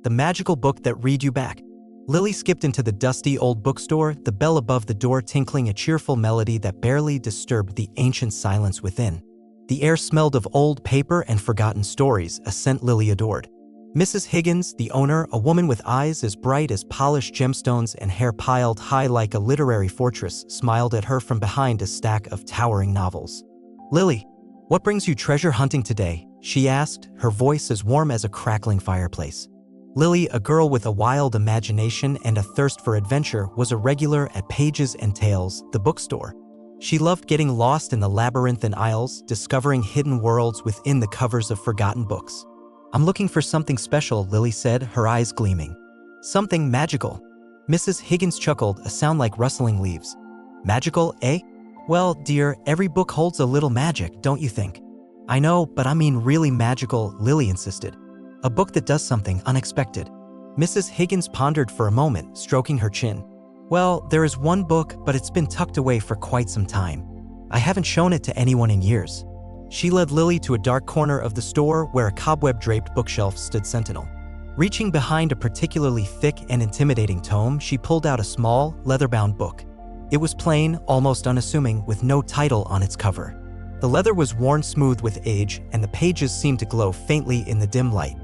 The magical book that read you back. Lily skipped into the dusty old bookstore, the bell above the door tinkling a cheerful melody that barely disturbed the ancient silence within. The air smelled of old paper and forgotten stories, a scent Lily adored. Mrs. Higgins, the owner, a woman with eyes as bright as polished gemstones and hair piled high like a literary fortress, smiled at her from behind a stack of towering novels. "Lily, what brings you treasure hunting today?" she asked, her voice as warm as a crackling fireplace. Lily, a girl with a wild imagination and a thirst for adventure, was a regular at Pages and Tales, the bookstore. She loved getting lost in the labyrinthine aisles, discovering hidden worlds within the covers of forgotten books. "I'm looking for something special," Lily said, her eyes gleaming. "Something magical." Mrs. Higgins chuckled, a sound like rustling leaves. "Magical, eh? Well, dear, every book holds a little magic, don't you think?" "I know, but I mean really magical," Lily insisted. "A book that does something unexpected." Mrs. Higgins pondered for a moment, stroking her chin. "Well, there is one book, but it's been tucked away for quite some time. I haven't shown it to anyone in years." She led Lily to a dark corner of the store where a cobweb-draped bookshelf stood sentinel. Reaching behind a particularly thick and intimidating tome, she pulled out a small, leather-bound book. It was plain, almost unassuming, with no title on its cover. The leather was worn smooth with age, and the pages seemed to glow faintly in the dim light.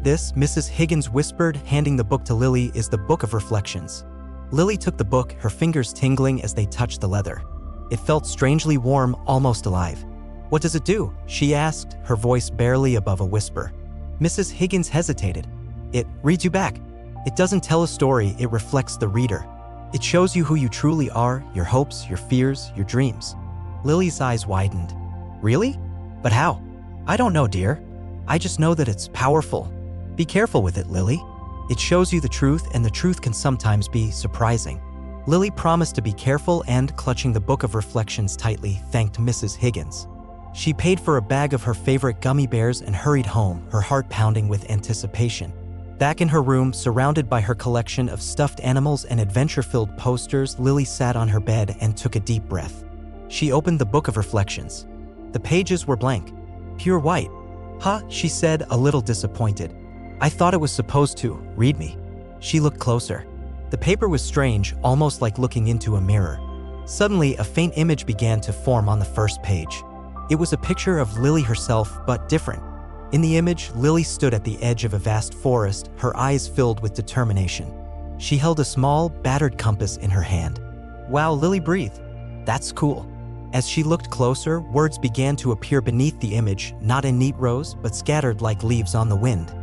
"This," Mrs. Higgins whispered, handing the book to Lily, "is the Book of Reflections." Lily took the book, her fingers tingling as they touched the leather. It felt strangely warm, almost alive. "What does it do?" she asked, her voice barely above a whisper. Mrs. Higgins hesitated. "It reads you back. It doesn't tell a story, it reflects the reader. It shows you who you truly are, your hopes, your fears, your dreams." Lily's eyes widened. "Really? But how?" "I don't know, dear. I just know that it's powerful. Be careful with it, Lily. It shows you the truth, and the truth can sometimes be surprising." Lily promised to be careful and, clutching the Book of Reflections tightly, thanked Mrs. Higgins. She paid for a bag of her favorite gummy bears and hurried home, her heart pounding with anticipation. Back in her room, surrounded by her collection of stuffed animals and adventure-filled posters, Lily sat on her bed and took a deep breath. She opened the Book of Reflections. The pages were blank. Pure white. "Huh," she said, a little disappointed. "I thought it was supposed to read me." She looked closer. The paper was strange, almost like looking into a mirror. Suddenly, a faint image began to form on the first page. It was a picture of Lily herself, but different. In the image, Lily stood at the edge of a vast forest, her eyes filled with determination. She held a small, battered compass in her hand. "Wow," Lily breathed. "That's cool." As she looked closer, words began to appear beneath the image, not in neat rows, but scattered like leaves on the wind.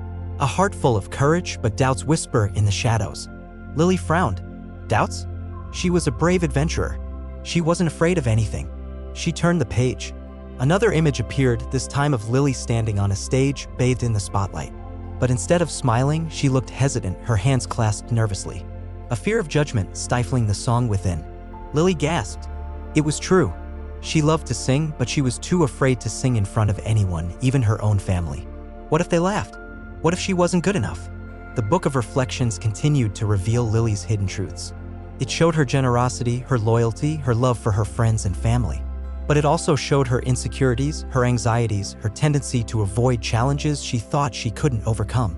"A heart full of courage, but doubts whisper in the shadows." Lily frowned. Doubts? She was a brave adventurer. She wasn't afraid of anything. She turned the page. Another image appeared, this time of Lily standing on a stage, bathed in the spotlight. But instead of smiling, she looked hesitant, her hands clasped nervously. A fear of judgment stifling the song within. Lily gasped. It was true. She loved to sing, but she was too afraid to sing in front of anyone, even her own family. What if they laughed? What if she wasn't good enough? The Book of Reflections continued to reveal Lily's hidden truths. It showed her generosity, her loyalty, her love for her friends and family. But it also showed her insecurities, her anxieties, her tendency to avoid challenges she thought she couldn't overcome.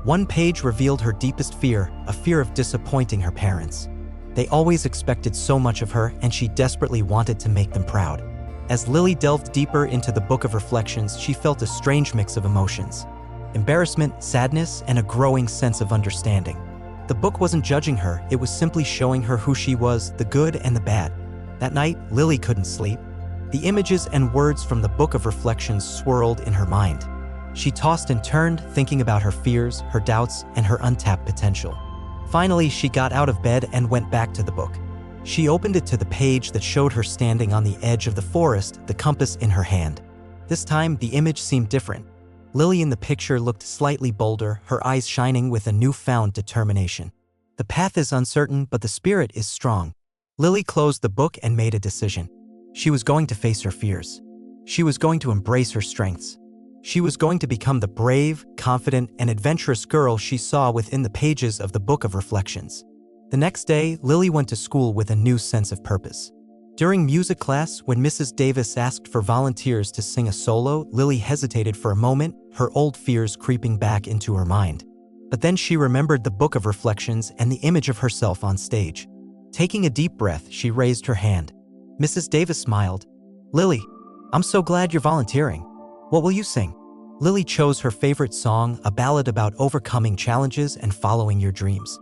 One page revealed her deepest fear, a fear of disappointing her parents. They always expected so much of her, and she desperately wanted to make them proud. As Lily delved deeper into the Book of Reflections, she felt a strange mix of emotions. Embarrassment, sadness, and a growing sense of understanding. The book wasn't judging her, it was simply showing her who she was, the good and the bad. That night, Lily couldn't sleep. The images and words from the Book of Reflections swirled in her mind. She tossed and turned, thinking about her fears, her doubts, and her untapped potential. Finally, she got out of bed and went back to the book. She opened it to the page that showed her standing on the edge of the forest, the compass in her hand. This time, the image seemed different. Lily in the picture looked slightly bolder, her eyes shining with a newfound determination. The path is uncertain, but the spirit is strong. Lily closed the book and made a decision. She was going to face her fears. She was going to embrace her strengths. She was going to become the brave, confident, and adventurous girl she saw within the pages of the Book of Reflections. The next day, Lily went to school with a new sense of purpose. During music class, when Mrs. Davis asked for volunteers to sing a solo, Lily hesitated for a moment, her old fears creeping back into her mind. But then she remembered the book of reflections and the image of herself on stage. Taking a deep breath, she raised her hand. Mrs. Davis smiled. Lily, I'm so glad you're volunteering. What will you sing? Lily chose her favorite song, a ballad about overcoming challenges and following your dreams.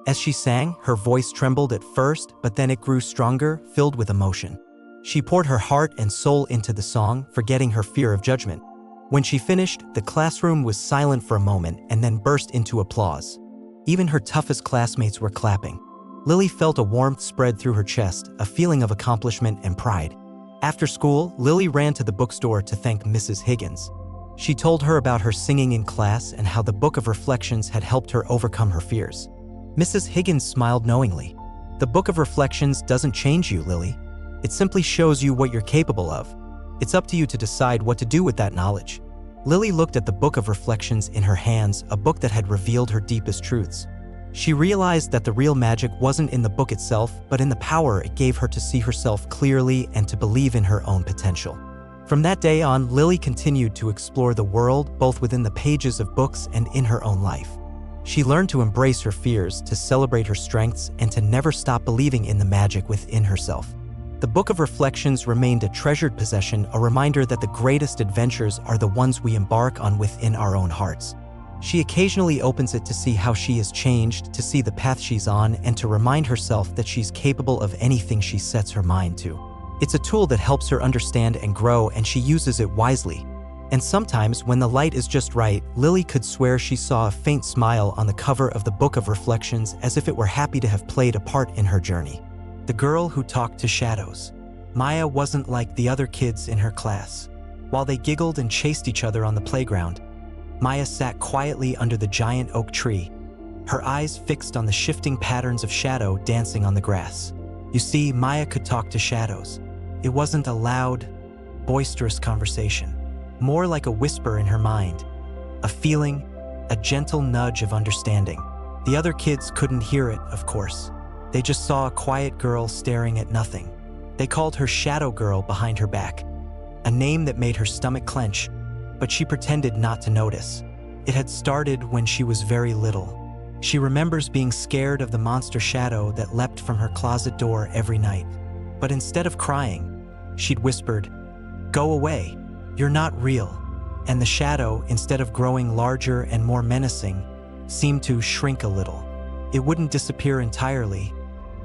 As she sang, her voice trembled at first, but then it grew stronger, filled with emotion. She poured her heart and soul into the song, forgetting her fear of judgment. When she finished, the classroom was silent for a moment and then burst into applause. Even her toughest classmates were clapping. Lily felt a warmth spread through her chest, a feeling of accomplishment and pride. After school, Lily ran to the bookstore to thank Mrs. Higgins. She told her about her singing in class and how the Book of Reflections had helped her overcome her fears. Mrs. Higgins smiled knowingly. The Book of Reflections doesn't change you, Lily. It simply shows you what you're capable of. It's up to you to decide what to do with that knowledge. Lily looked at the Book of Reflections in her hands, a book that had revealed her deepest truths. She realized that the real magic wasn't in the book itself, but in the power it gave her to see herself clearly and to believe in her own potential. From that day on, Lily continued to explore the world, both within the pages of books and in her own life. She learned to embrace her fears, to celebrate her strengths, and to never stop believing in the magic within herself. The Book of Reflections remained a treasured possession, a reminder that the greatest adventures are the ones we embark on within our own hearts. She occasionally opens it to see how she has changed, to see the path she's on, and to remind herself that she's capable of anything she sets her mind to. It's a tool that helps her understand and grow, and she uses it wisely. And sometimes, when the light is just right, Lily could swear she saw a faint smile on the cover of the Book of Reflections, as if it were happy to have played a part in her journey. The girl who talked to shadows. Maya wasn't like the other kids in her class. While they giggled and chased each other on the playground, Maya sat quietly under the giant oak tree, her eyes fixed on the shifting patterns of shadow dancing on the grass. You see, Maya could talk to shadows. It wasn't a loud, boisterous conversation, more like a whisper in her mind, a feeling, a gentle nudge of understanding. The other kids couldn't hear it, of course. They just saw a quiet girl staring at nothing. They called her Shadow Girl behind her back, a name that made her stomach clench, but she pretended not to notice. It had started when she was very little. She remembers being scared of the monster shadow that leapt from her closet door every night. But instead of crying, she'd whispered, "Go away, you're not real." And the shadow, instead of growing larger and more menacing, seemed to shrink a little. It wouldn't disappear entirely,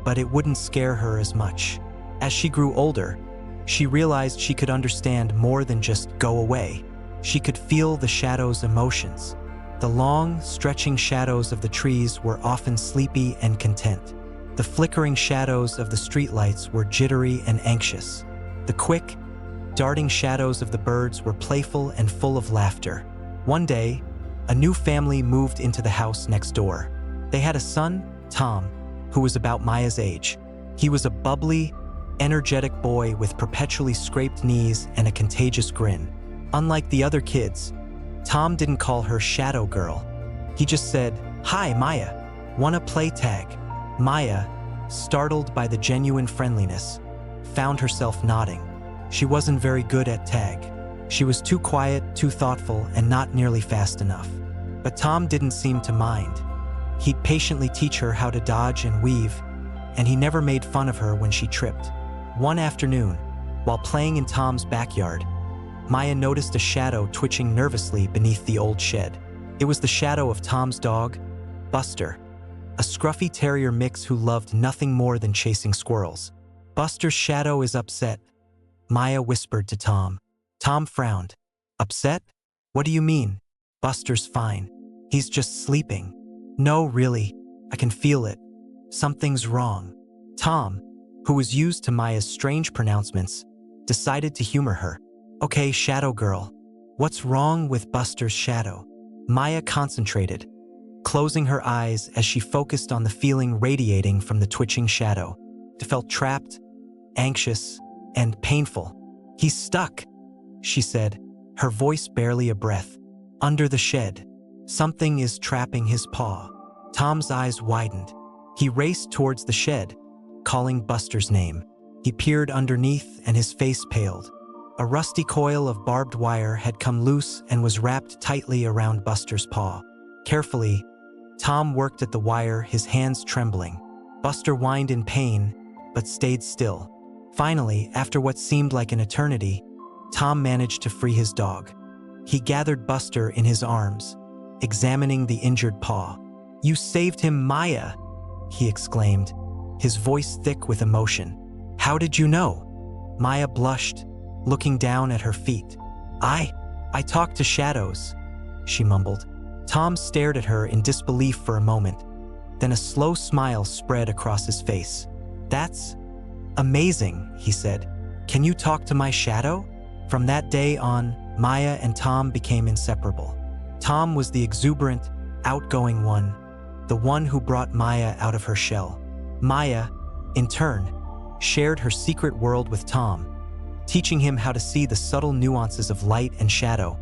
but it wouldn't scare her as much. As she grew older, she realized she could understand more than just go away. She could feel the shadow's emotions. The long, stretching shadows of the trees were often sleepy and content. The flickering shadows of the streetlights were jittery and anxious. The quick, darting shadows of the birds were playful and full of laughter. One day, a new family moved into the house next door. They had a son, Tom, who was about Maya's age. He was a bubbly, energetic boy with perpetually scraped knees and a contagious grin. Unlike the other kids, Tom didn't call her Shadow Girl. He just said, "Hi, Maya. Wanna play tag?" Maya, startled by the genuine friendliness, found herself nodding. She wasn't very good at tag. She was too quiet, too thoughtful, and not nearly fast enough. But Tom didn't seem to mind. He'd patiently teach her how to dodge and weave, and he never made fun of her when she tripped. One afternoon, while playing in Tom's backyard, Maya noticed a shadow twitching nervously beneath the old shed. It was the shadow of Tom's dog, Buster, a scruffy terrier mix who loved nothing more than chasing squirrels. "Buster's shadow is upset," Maya whispered to Tom. Tom frowned. "Upset? What do you mean?" "Buster's fine. He's just sleeping." "No, really. I can feel it. Something's wrong." Tom, who was used to Maya's strange pronouncements, decided to humor her. "Okay, Shadow Girl, what's wrong with Buster's shadow?" Maya concentrated, closing her eyes as she focused on the feeling radiating from the twitching shadow. It felt trapped, anxious, and painful. "He's stuck," she said, her voice barely a breath. "Under the shed. Something is trapping his paw." Tom's eyes widened. He raced towards the shed, calling Buster's name. He peered underneath and his face paled. A rusty coil of barbed wire had come loose and was wrapped tightly around Buster's paw. Carefully, Tom worked at the wire, his hands trembling. Buster whined in pain, but stayed still. Finally, after what seemed like an eternity, Tom managed to free his dog. He gathered Buster in his arms, examining the injured paw. "You saved him, Maya!" he exclaimed, his voice thick with emotion. "How did you know?" Maya blushed, looking down at her feet. I talked to shadows," she mumbled. Tom stared at her in disbelief for a moment. Then a slow smile spread across his face. "That's amazing," he said. "Can you talk to my shadow?" From that day on, Maya and Tom became inseparable. Tom was the exuberant, outgoing one, the one who brought Maya out of her shell. Maya, in turn, shared her secret world with Tom, teaching him how to see the subtle nuances of light and shadow,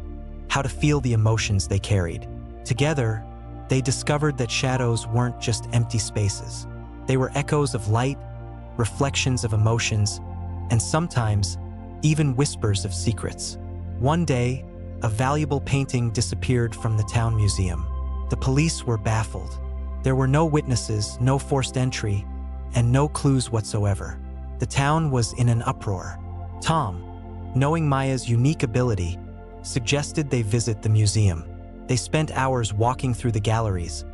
how to feel the emotions they carried. Together, they discovered that shadows weren't just empty spaces. They were echoes of light, reflections of emotions, and sometimes even whispers of secrets. One day, a valuable painting disappeared from the town museum. The police were baffled. There were no witnesses, no forced entry, and no clues whatsoever. The town was in an uproar. Tom, knowing Maya's unique ability, suggested they visit the museum. They spent hours walking through the galleries,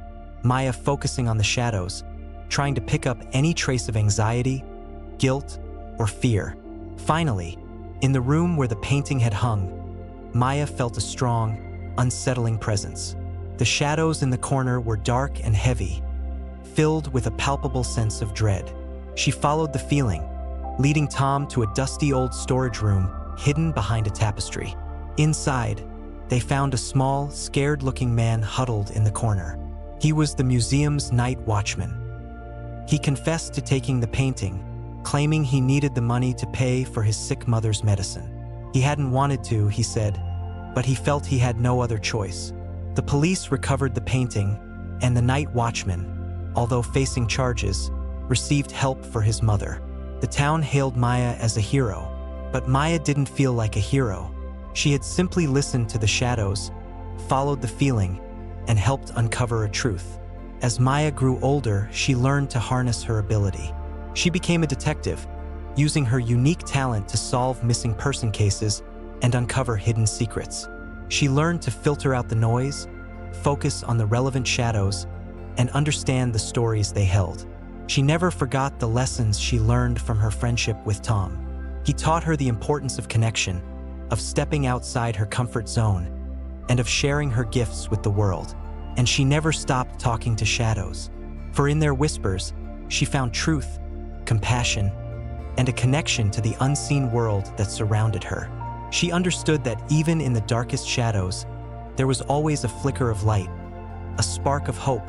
Maya focusing on the shadows, trying to pick up any trace of anxiety, guilt, or fear. Finally, in the room where the painting had hung, Maya felt a strong, unsettling presence. The shadows in the corner were dark and heavy, filled with a palpable sense of dread. She followed the feeling, leading Tom to a dusty old storage room hidden behind a tapestry. Inside, they found a small, scared-looking man huddled in the corner. He was the museum's night watchman. He confessed to taking the painting, claiming he needed the money to pay for his sick mother's medicine. He hadn't wanted to, he said, but he felt he had no other choice. The police recovered the painting, and the night watchman, although facing charges, received help for his mother. The town hailed Maya as a hero, but Maya didn't feel like a hero. She had simply listened to the shadows, followed the feeling, and helped uncover a truth. As Maya grew older, she learned to harness her ability. She became a detective, using her unique talent to solve missing person cases and uncover hidden secrets. She learned to filter out the noise, focus on the relevant shadows, and understand the stories they held. She never forgot the lessons she learned from her friendship with Tom. He taught her the importance of connection, of stepping outside her comfort zone, and of sharing her gifts with the world. And she never stopped talking to shadows, for in their whispers, she found truth, compassion, and a connection to the unseen world that surrounded her. She understood that even in the darkest shadows, there was always a flicker of light, a spark of hope,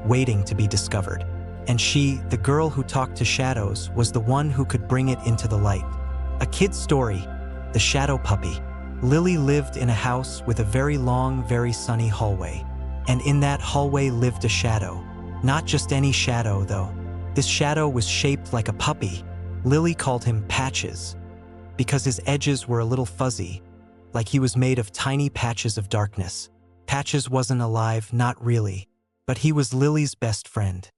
waiting to be discovered. And she, the girl who talked to shadows, was the one who could bring it into the light. A kid's story, The Shadow Puppy. Lily lived in a house with a very long, very sunny hallway. And in that hallway lived a shadow. Not just any shadow, though. This shadow was shaped like a puppy. Lily called him Patches, because his edges were a little fuzzy, like he was made of tiny patches of darkness. Patches wasn't alive, not really, but he was Lily's best friend.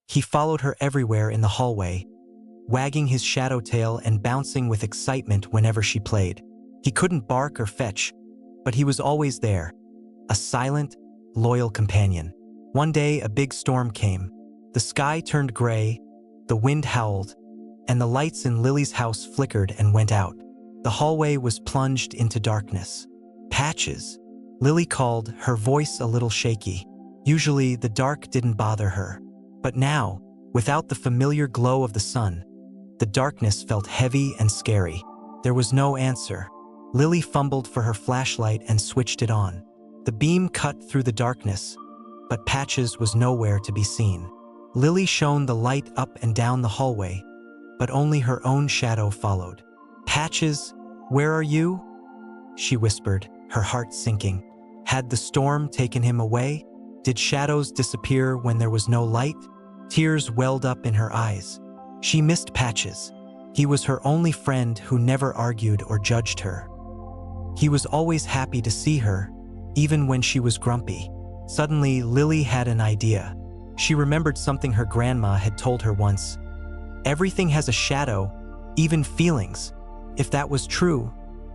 He followed her everywhere in the hallway, wagging his shadow tail and bouncing with excitement whenever she played. He couldn't bark or fetch, but he was always there, a silent, loyal companion. One day, a big storm came. The sky turned gray, the wind howled, and the lights in Lily's house flickered and went out. The hallway was plunged into darkness. Patches, Lily called, her voice a little shaky. Usually, the dark didn't bother her. But now, without the familiar glow of the sun, the darkness felt heavy and scary. There was no answer. Lily fumbled for her flashlight and switched it on. The beam cut through the darkness, but Patches was nowhere to be seen. Lily shone the light up and down the hallway, but only her own shadow followed. "Patches, where are you?" she whispered, her heart sinking. Had the storm taken him away? Did shadows disappear when there was no light? Tears welled up in her eyes. She missed Patches. He was her only friend who never argued or judged her. He was always happy to see her, even when she was grumpy. Suddenly, Lily had an idea. She remembered something her grandma had told her once. Everything has a shadow, even feelings. If that was true,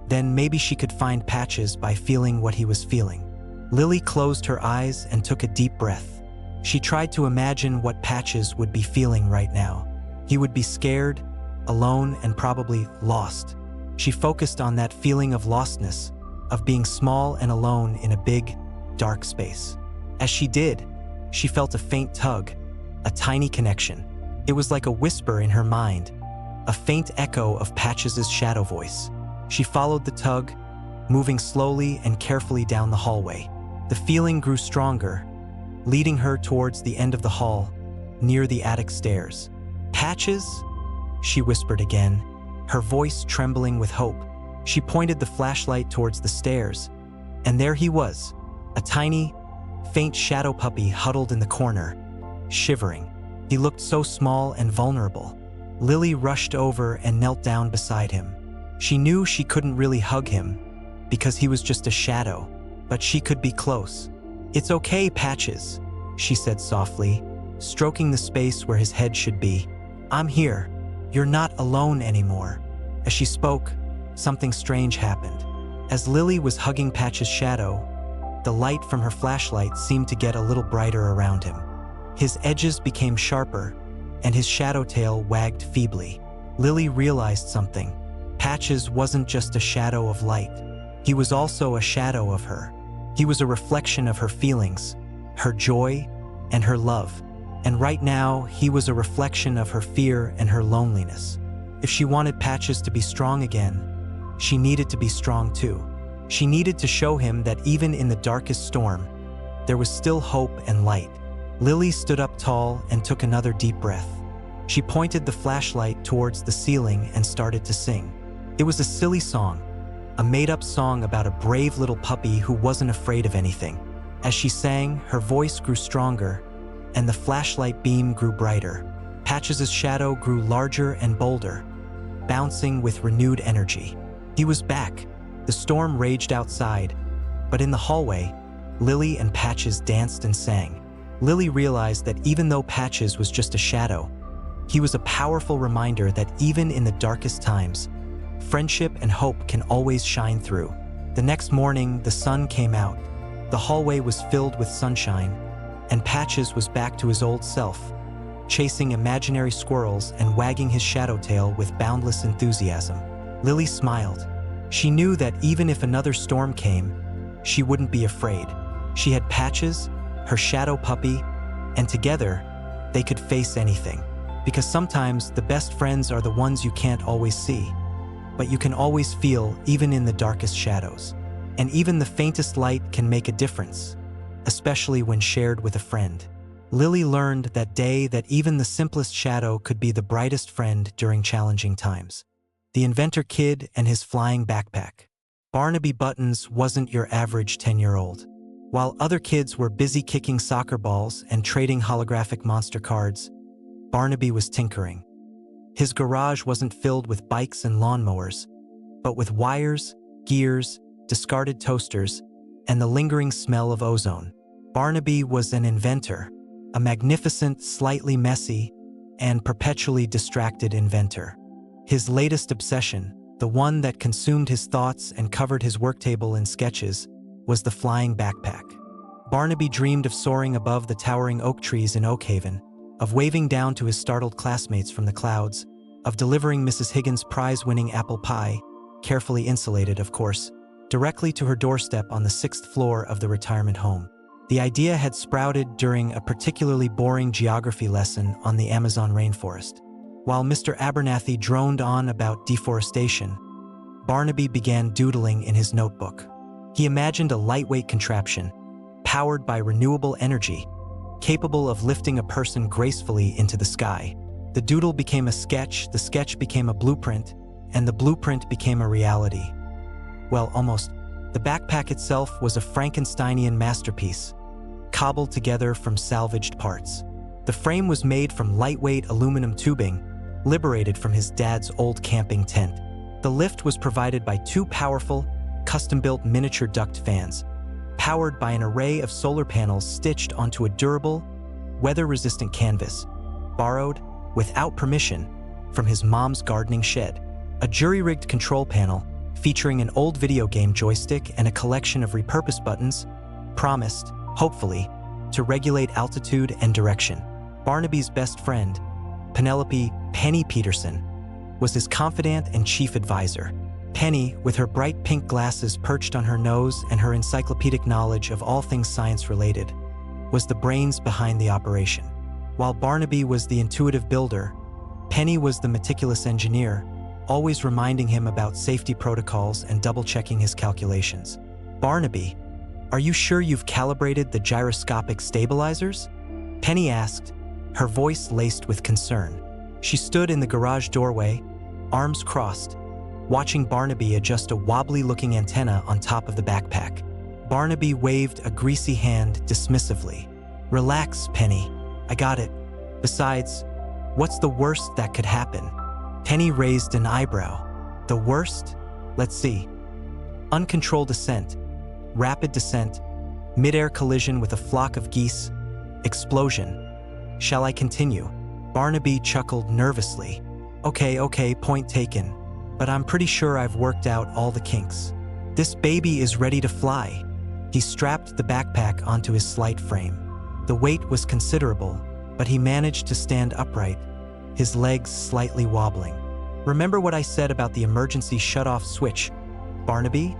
then maybe she could find Patches by feeling what he was feeling. Lily closed her eyes and took a deep breath. She tried to imagine what Patches would be feeling right now. He would be scared, alone, and probably lost. She focused on that feeling of lostness, of being small and alone in a big, dark space. As she did, she felt a faint tug, a tiny connection. It was like a whisper in her mind, a faint echo of Patches' shadow voice. She followed the tug, moving slowly and carefully down the hallway. The feeling grew stronger, leading her towards the end of the hall, near the attic stairs. "Patches?" she whispered again, her voice trembling with hope. She pointed the flashlight towards the stairs, and there he was, a tiny, faint shadow puppy huddled in the corner, shivering. He looked so small and vulnerable. Lily rushed over and knelt down beside him. She knew she couldn't really hug him, because he was just a shadow, but she could be close. "It's okay, Patches," she said softly, stroking the space where his head should be. "I'm here. You're not alone anymore." As she spoke, something strange happened. As Lily was hugging Patches' shadow, the light from her flashlight seemed to get a little brighter around him. His edges became sharper, and his shadow tail wagged feebly. Lily realized something. Patches wasn't just a shadow of light. He was also a shadow of her. He was a reflection of her feelings, her joy, and her love. And right now, he was a reflection of her fear and her loneliness. If she wanted Patches to be strong again, she needed to be strong too. She needed to show him that even in the darkest storm, there was still hope and light. Lily stood up tall and took another deep breath. She pointed the flashlight towards the ceiling and started to sing. It was a silly song, a made-up song about a brave little puppy who wasn't afraid of anything. As she sang, her voice grew stronger, and the flashlight beam grew brighter. Patches' shadow grew larger and bolder, bouncing with renewed energy. He was back. The storm raged outside, but in the hallway, Lily and Patches danced and sang. Lily realized that even though Patches was just a shadow, he was a powerful reminder that even in the darkest times, friendship and hope can always shine through. The next morning, the sun came out. The hallway was filled with sunshine, and Patches was back to his old self, chasing imaginary squirrels and wagging his shadow tail with boundless enthusiasm. Lily smiled. She knew that even if another storm came, she wouldn't be afraid. She had Patches, her shadow puppy, and together, they could face anything. Because sometimes the best friends are the ones you can't always see, but you can always feel even in the darkest shadows. And even the faintest light can make a difference, especially when shared with a friend. Lily learned that day that even the simplest shadow could be the brightest friend during challenging times. The inventor kid and his flying backpack. Barnaby Buttons wasn't your average 10-year-old. While other kids were busy kicking soccer balls and trading holographic monster cards, Barnaby was tinkering. His garage wasn't filled with bikes and lawnmowers, but with wires, gears, discarded toasters, and the lingering smell of ozone. Barnaby was an inventor, a magnificent, slightly messy, and perpetually distracted inventor. His latest obsession, the one that consumed his thoughts and covered his work table in sketches, was the flying backpack. Barnaby dreamed of soaring above the towering oak trees in Oakhaven, of waving down to his startled classmates from the clouds, of delivering Mrs. Higgins' prize-winning apple pie, carefully insulated, of course, directly to her doorstep on the 6th floor of the retirement home. The idea had sprouted during a particularly boring geography lesson on the Amazon rainforest. While Mr. Abernathy droned on about deforestation, Barnaby began doodling in his notebook. He imagined a lightweight contraption, powered by renewable energy, capable of lifting a person gracefully into the sky. The doodle became a sketch, the sketch became a blueprint, and the blueprint became a reality. Well, almost. The backpack itself was a Frankensteinian masterpiece, cobbled together from salvaged parts. The frame was made from lightweight aluminum tubing, liberated from his dad's old camping tent. The lift was provided by 2 powerful, custom-built miniature duct fans, powered by an array of solar panels stitched onto a durable, weather-resistant canvas, borrowed, without permission, from his mom's gardening shed. A jury-rigged control panel featuring an old video game joystick and a collection of repurposed buttons promised, hopefully, to regulate altitude and direction. Barnaby's best friend, Penelope "Penny" Peterson, was his confidant and chief advisor. Penny, with her bright pink glasses perched on her nose and her encyclopedic knowledge of all things science-related, was the brains behind the operation. While Barnaby was the intuitive builder, Penny was the meticulous engineer, always reminding him about safety protocols and double-checking his calculations. "Barnaby, are you sure you've calibrated the gyroscopic stabilizers?" Penny asked, her voice laced with concern. She stood in the garage doorway, arms crossed, watching Barnaby adjust a wobbly-looking antenna on top of the backpack. Barnaby waved a greasy hand dismissively. "Relax, Penny. I got it. Besides, what's the worst that could happen?" Penny raised an eyebrow. "The worst? Let's see. Uncontrolled ascent, rapid descent, mid-air collision with a flock of geese, explosion. Shall I continue?" Barnaby chuckled nervously. Okay, point taken. But I'm pretty sure I've worked out all the kinks. This baby is ready to fly." He strapped the backpack onto his slight frame. The weight was considerable, but he managed to stand upright, his legs slightly wobbling. "Remember what I said about the emergency shut-off switch, Barnaby?"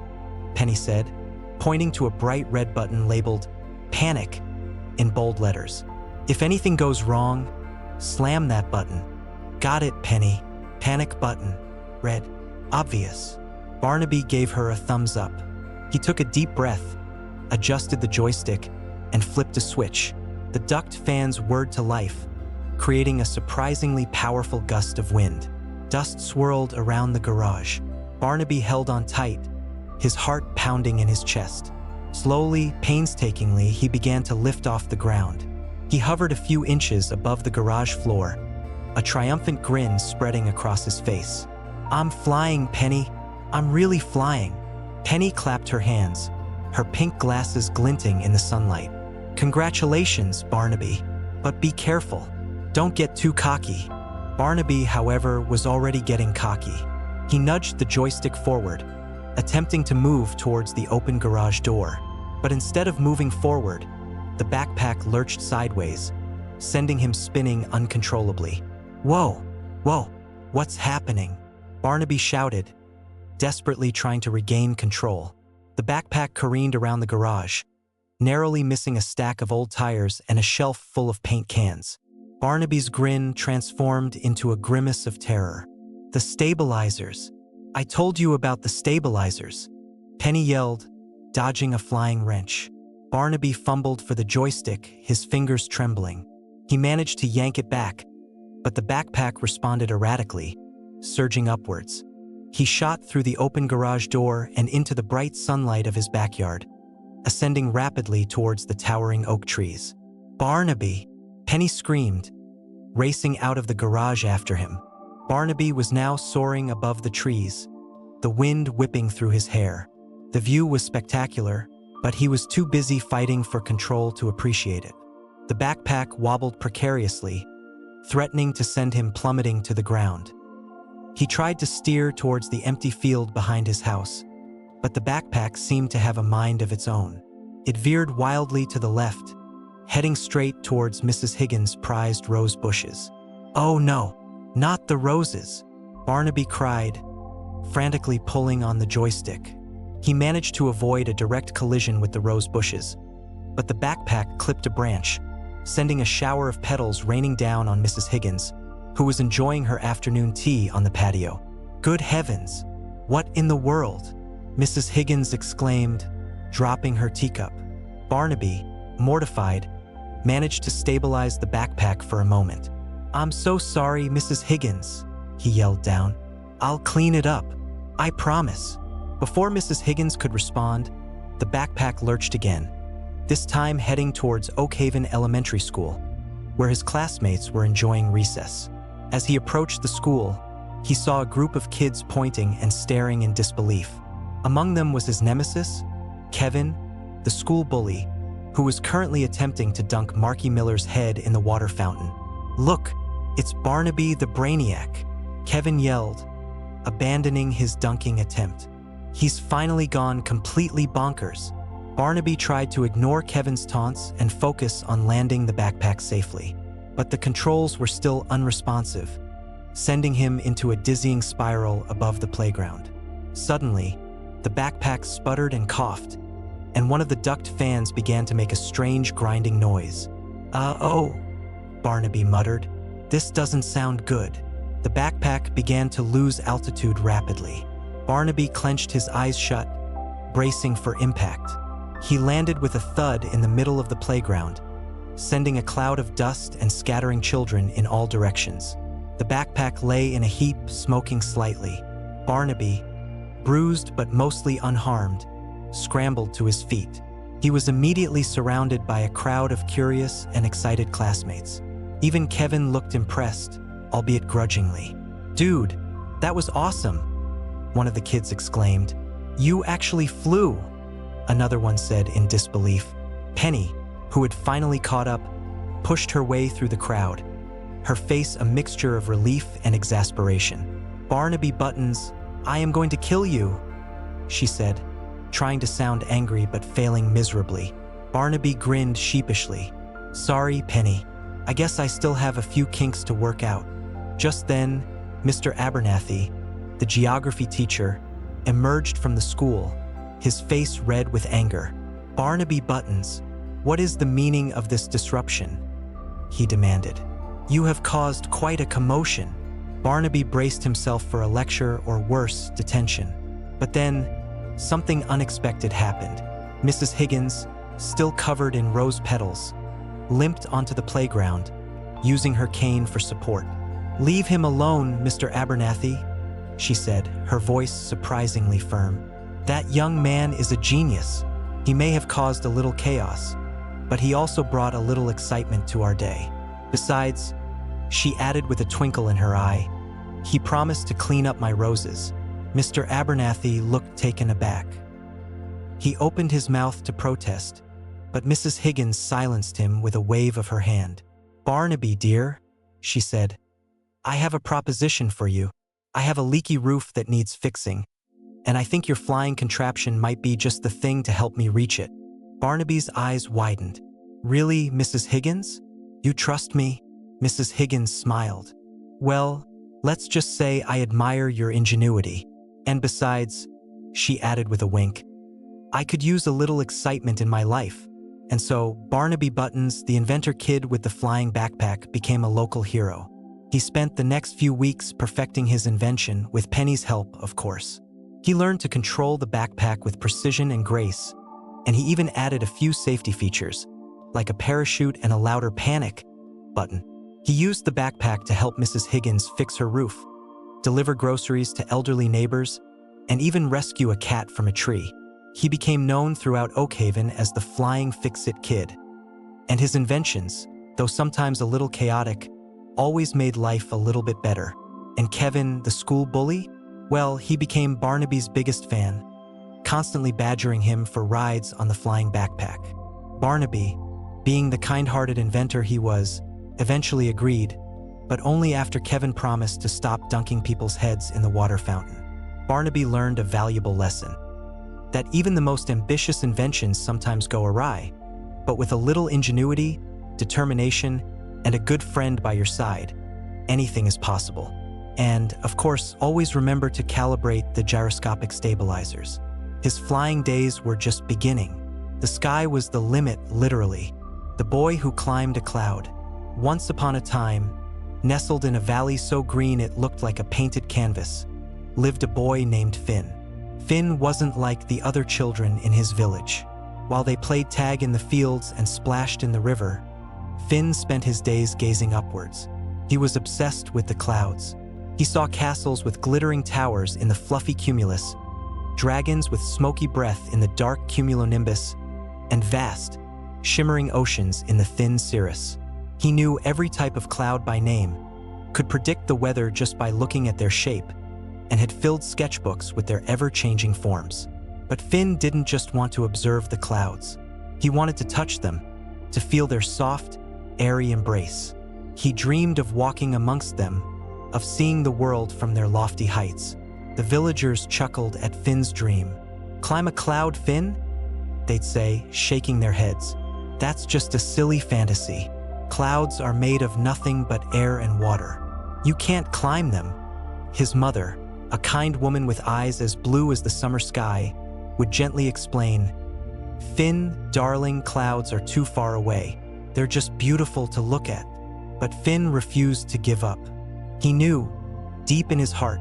Penny said, pointing to a bright red button labeled "Panic" in bold letters. "If anything goes wrong, slam that button." "Got it, Penny. Panic button. Red. Obvious." Barnaby gave her a thumbs up. He took a deep breath, adjusted the joystick, and flipped a switch. The duct fans whirred to life, creating a surprisingly powerful gust of wind. Dust swirled around the garage. Barnaby held on tight, his heart pounding in his chest. Slowly, painstakingly, he began to lift off the ground. He hovered a few inches above the garage floor, a triumphant grin spreading across his face. "I'm flying, Penny. I'm really flying." Penny clapped her hands, her pink glasses glinting in the sunlight. "Congratulations, Barnaby. But be careful. Don't get too cocky." Barnaby, however, was already getting cocky. He nudged the joystick forward, attempting to move towards the open garage door. But instead of moving forward, the backpack lurched sideways, sending him spinning uncontrollably. Whoa, what's happening?" Barnaby shouted, desperately trying to regain control. The backpack careened around the garage, narrowly missing a stack of old tires and a shelf full of paint cans. Barnaby's grin transformed into a grimace of terror. "The stabilizers! I told you about the stabilizers!" Penny yelled, dodging a flying wrench. Barnaby fumbled for the joystick, his fingers trembling. He managed to yank it back, but the backpack responded erratically, surging upwards. He shot through the open garage door and into the bright sunlight of his backyard, ascending rapidly towards the towering oak trees. "Barnaby!" Penny screamed, racing out of the garage after him. Barnaby was now soaring above the trees, the wind whipping through his hair. The view was spectacular, but he was too busy fighting for control to appreciate it. The backpack wobbled precariously, threatening to send him plummeting to the ground. He tried to steer towards the empty field behind his house, but the backpack seemed to have a mind of its own. It veered wildly to the left, heading straight towards Mrs. Higgins' prized rose bushes. "Oh no, not the roses!" Barnaby cried, frantically pulling on the joystick. He managed to avoid a direct collision with the rose bushes, but the backpack clipped a branch, sending a shower of petals raining down on Mrs. Higgins, who was enjoying her afternoon tea on the patio. "Good heavens! What in the world?" Mrs. Higgins exclaimed, dropping her teacup. Barnaby, mortified, managed to stabilize the backpack for a moment. "I'm so sorry, Mrs. Higgins," he yelled down. "I'll clean it up. I promise." Before Mrs. Higgins could respond, the backpack lurched again, this time heading towards Oak Haven Elementary School, where his classmates were enjoying recess. As he approached the school, he saw a group of kids pointing and staring in disbelief. Among them was his nemesis, Kevin, the school bully, who was currently attempting to dunk Marky Miller's head in the water fountain. "Look, it's Barnaby the Brainiac," Kevin yelled, abandoning his dunking attempt. "He's finally gone completely bonkers." Barnaby tried to ignore Kevin's taunts and focus on landing the backpack safely, but the controls were still unresponsive, sending him into a dizzying spiral above the playground. Suddenly, the backpack sputtered and coughed, and one of the duct fans began to make a strange grinding noise. "Oh," Barnaby muttered. "This doesn't sound good." The backpack began to lose altitude rapidly. Barnaby clenched his eyes shut, bracing for impact. He landed with a thud in the middle of the playground, sending a cloud of dust and scattering children in all directions. The backpack lay in a heap, smoking slightly. Barnaby, bruised but mostly unharmed, scrambled to his feet. He was immediately surrounded by a crowd of curious and excited classmates. Even Kevin looked impressed, albeit grudgingly. "Dude, that was awesome," one of the kids exclaimed. "You actually flew," another one said in disbelief. Penny, who had finally caught up, pushed her way through the crowd, her face a mixture of relief and exasperation. "Barnaby Buttons, I am going to kill you," she said, trying to sound angry but failing miserably. Barnaby grinned sheepishly. "Sorry, Penny. I guess I still have a few kinks to work out." Just then, Mr. Abernathy, the geography teacher, emerged from the school, his face red with anger. "Barnaby Buttons, what is the meaning of this disruption?" he demanded. "You have caused quite a commotion." Barnaby braced himself for a lecture or worse, detention. But then, something unexpected happened. Mrs. Higgins, still covered in rose petals, limped onto the playground, using her cane for support. "Leave him alone, Mr. Abernathy," she said, her voice surprisingly firm. "That young man is a genius. He may have caused a little chaos, but he also brought a little excitement to our day. Besides," she added with a twinkle in her eye, "he promised to clean up my roses." Mr. Abernathy looked taken aback. He opened his mouth to protest, but Mrs. Higgins silenced him with a wave of her hand. "Barnaby, dear," she said, "I have a proposition for you. I have a leaky roof that needs fixing, and I think your flying contraption might be just the thing to help me reach it." Barnaby's eyes widened. "Really, Mrs. Higgins? You trust me?" Mrs. Higgins smiled. "Well, let's just say I admire your ingenuity. And besides," she added with a wink, "I could use a little excitement in my life." And so, Barnaby Buttons, the inventor kid with the flying backpack, became a local hero. He spent the next few weeks perfecting his invention, with Penny's help, of course. He learned to control the backpack with precision and grace, and he even added a few safety features, like a parachute and a louder panic button. He used the backpack to help Mrs. Higgins fix her roof, deliver groceries to elderly neighbors, and even rescue a cat from a tree. He became known throughout Oakhaven as the Flying Fix-It Kid. And his inventions, though sometimes a little chaotic, always made life a little bit better. And Kevin, the school bully? Well, he became Barnaby's biggest fan, constantly badgering him for rides on the flying backpack. Barnaby, being the kind-hearted inventor he was, eventually agreed, but only after Kevin promised to stop dunking people's heads in the water fountain. Barnaby learned a valuable lesson: that even the most ambitious inventions sometimes go awry, but with a little ingenuity, determination, and a good friend by your side, anything is possible. And, of course, always remember to calibrate the gyroscopic stabilizers. His flying days were just beginning. The sky was the limit, literally. The boy who climbed a cloud. Once upon a time, nestled in a valley so green it looked like a painted canvas, lived a boy named Finn. Finn wasn't like the other children in his village. While they played tag in the fields and splashed in the river, Finn spent his days gazing upwards. He was obsessed with the clouds. He saw castles with glittering towers in the fluffy cumulus, dragons with smoky breath in the dark cumulonimbus, and vast, shimmering oceans in the thin cirrus. He knew every type of cloud by name, could predict the weather just by looking at their shape, and had filled sketchbooks with their ever-changing forms. But Finn didn't just want to observe the clouds. He wanted to touch them, to feel their soft, airy embrace. He dreamed of walking amongst them, of seeing the world from their lofty heights. The villagers chuckled at Finn's dream. "Climb a cloud, Finn?" they'd say, shaking their heads. "That's just a silly fantasy. Clouds are made of nothing but air and water. You can't climb them." His mother, a kind woman with eyes as blue as the summer sky, would gently explain, "Finn, darling, clouds are too far away. They're just beautiful to look at." But Finn refused to give up. He knew, deep in his heart,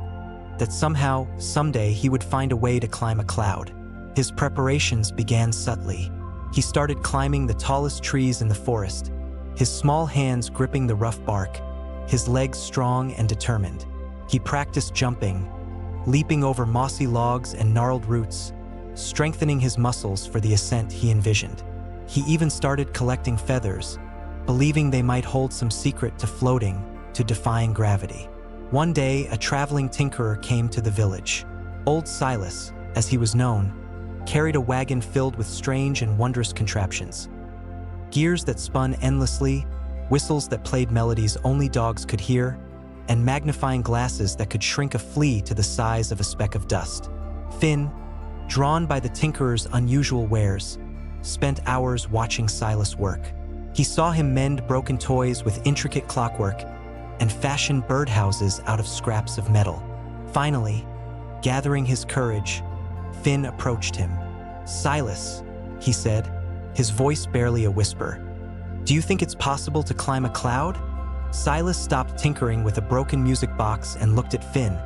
that somehow, someday, he would find a way to climb a cloud. His preparations began subtly. He started climbing the tallest trees in the forest, his small hands gripping the rough bark, his legs strong and determined. He practiced jumping, leaping over mossy logs and gnarled roots, strengthening his muscles for the ascent he envisioned. He even started collecting feathers, believing they might hold some secret to floating, to defying gravity. One day, a traveling tinkerer came to the village. Old Silas, as he was known, carried a wagon filled with strange and wondrous contraptions. Gears that spun endlessly, whistles that played melodies only dogs could hear, and magnifying glasses that could shrink a flea to the size of a speck of dust. Finn, drawn by the tinkerer's unusual wares, spent hours watching Silas work. He saw him mend broken toys with intricate clockwork and fashion birdhouses out of scraps of metal. Finally, gathering his courage, Finn approached him. "Silas," he said, his voice barely a whisper, "do you think it's possible to climb a cloud?" Silas stopped tinkering with a broken music box and looked at Finn,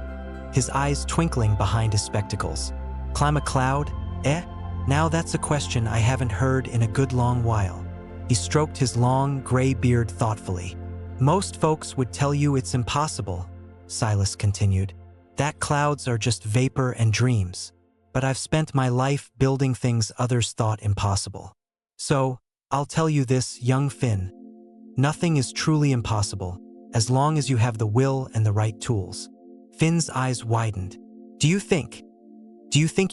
his eyes twinkling behind his spectacles. "Climb a cloud? Eh? Now that's a question I haven't heard in a good long while." He stroked his long, gray beard thoughtfully. "Most folks would tell you it's impossible," Silas continued, "that clouds are just vapor and dreams. But I've spent my life building things others thought impossible. So, I'll tell you this, young Finn. Nothing is truly impossible, as long as you have the will and the right tools." Finn's eyes widened. Do you think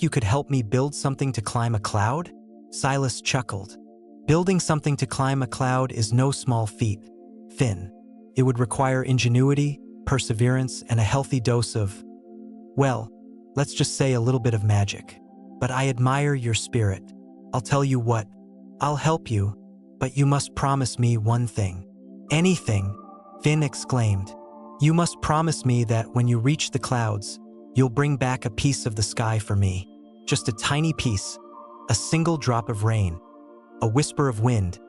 you could help me build something to climb a cloud?" Silas chuckled. "Building something to climb a cloud is no small feat, Finn. It would require ingenuity, perseverance, and a healthy dose of, well, let's just say a little bit of magic. But I admire your spirit. I'll tell you what, I'll help you, but you must promise me one thing." "Anything?" Finn exclaimed. "You must promise me that when you reach the clouds, you'll bring back a piece of the sky for me. Just a tiny piece, a single drop of rain, a whisper of wind,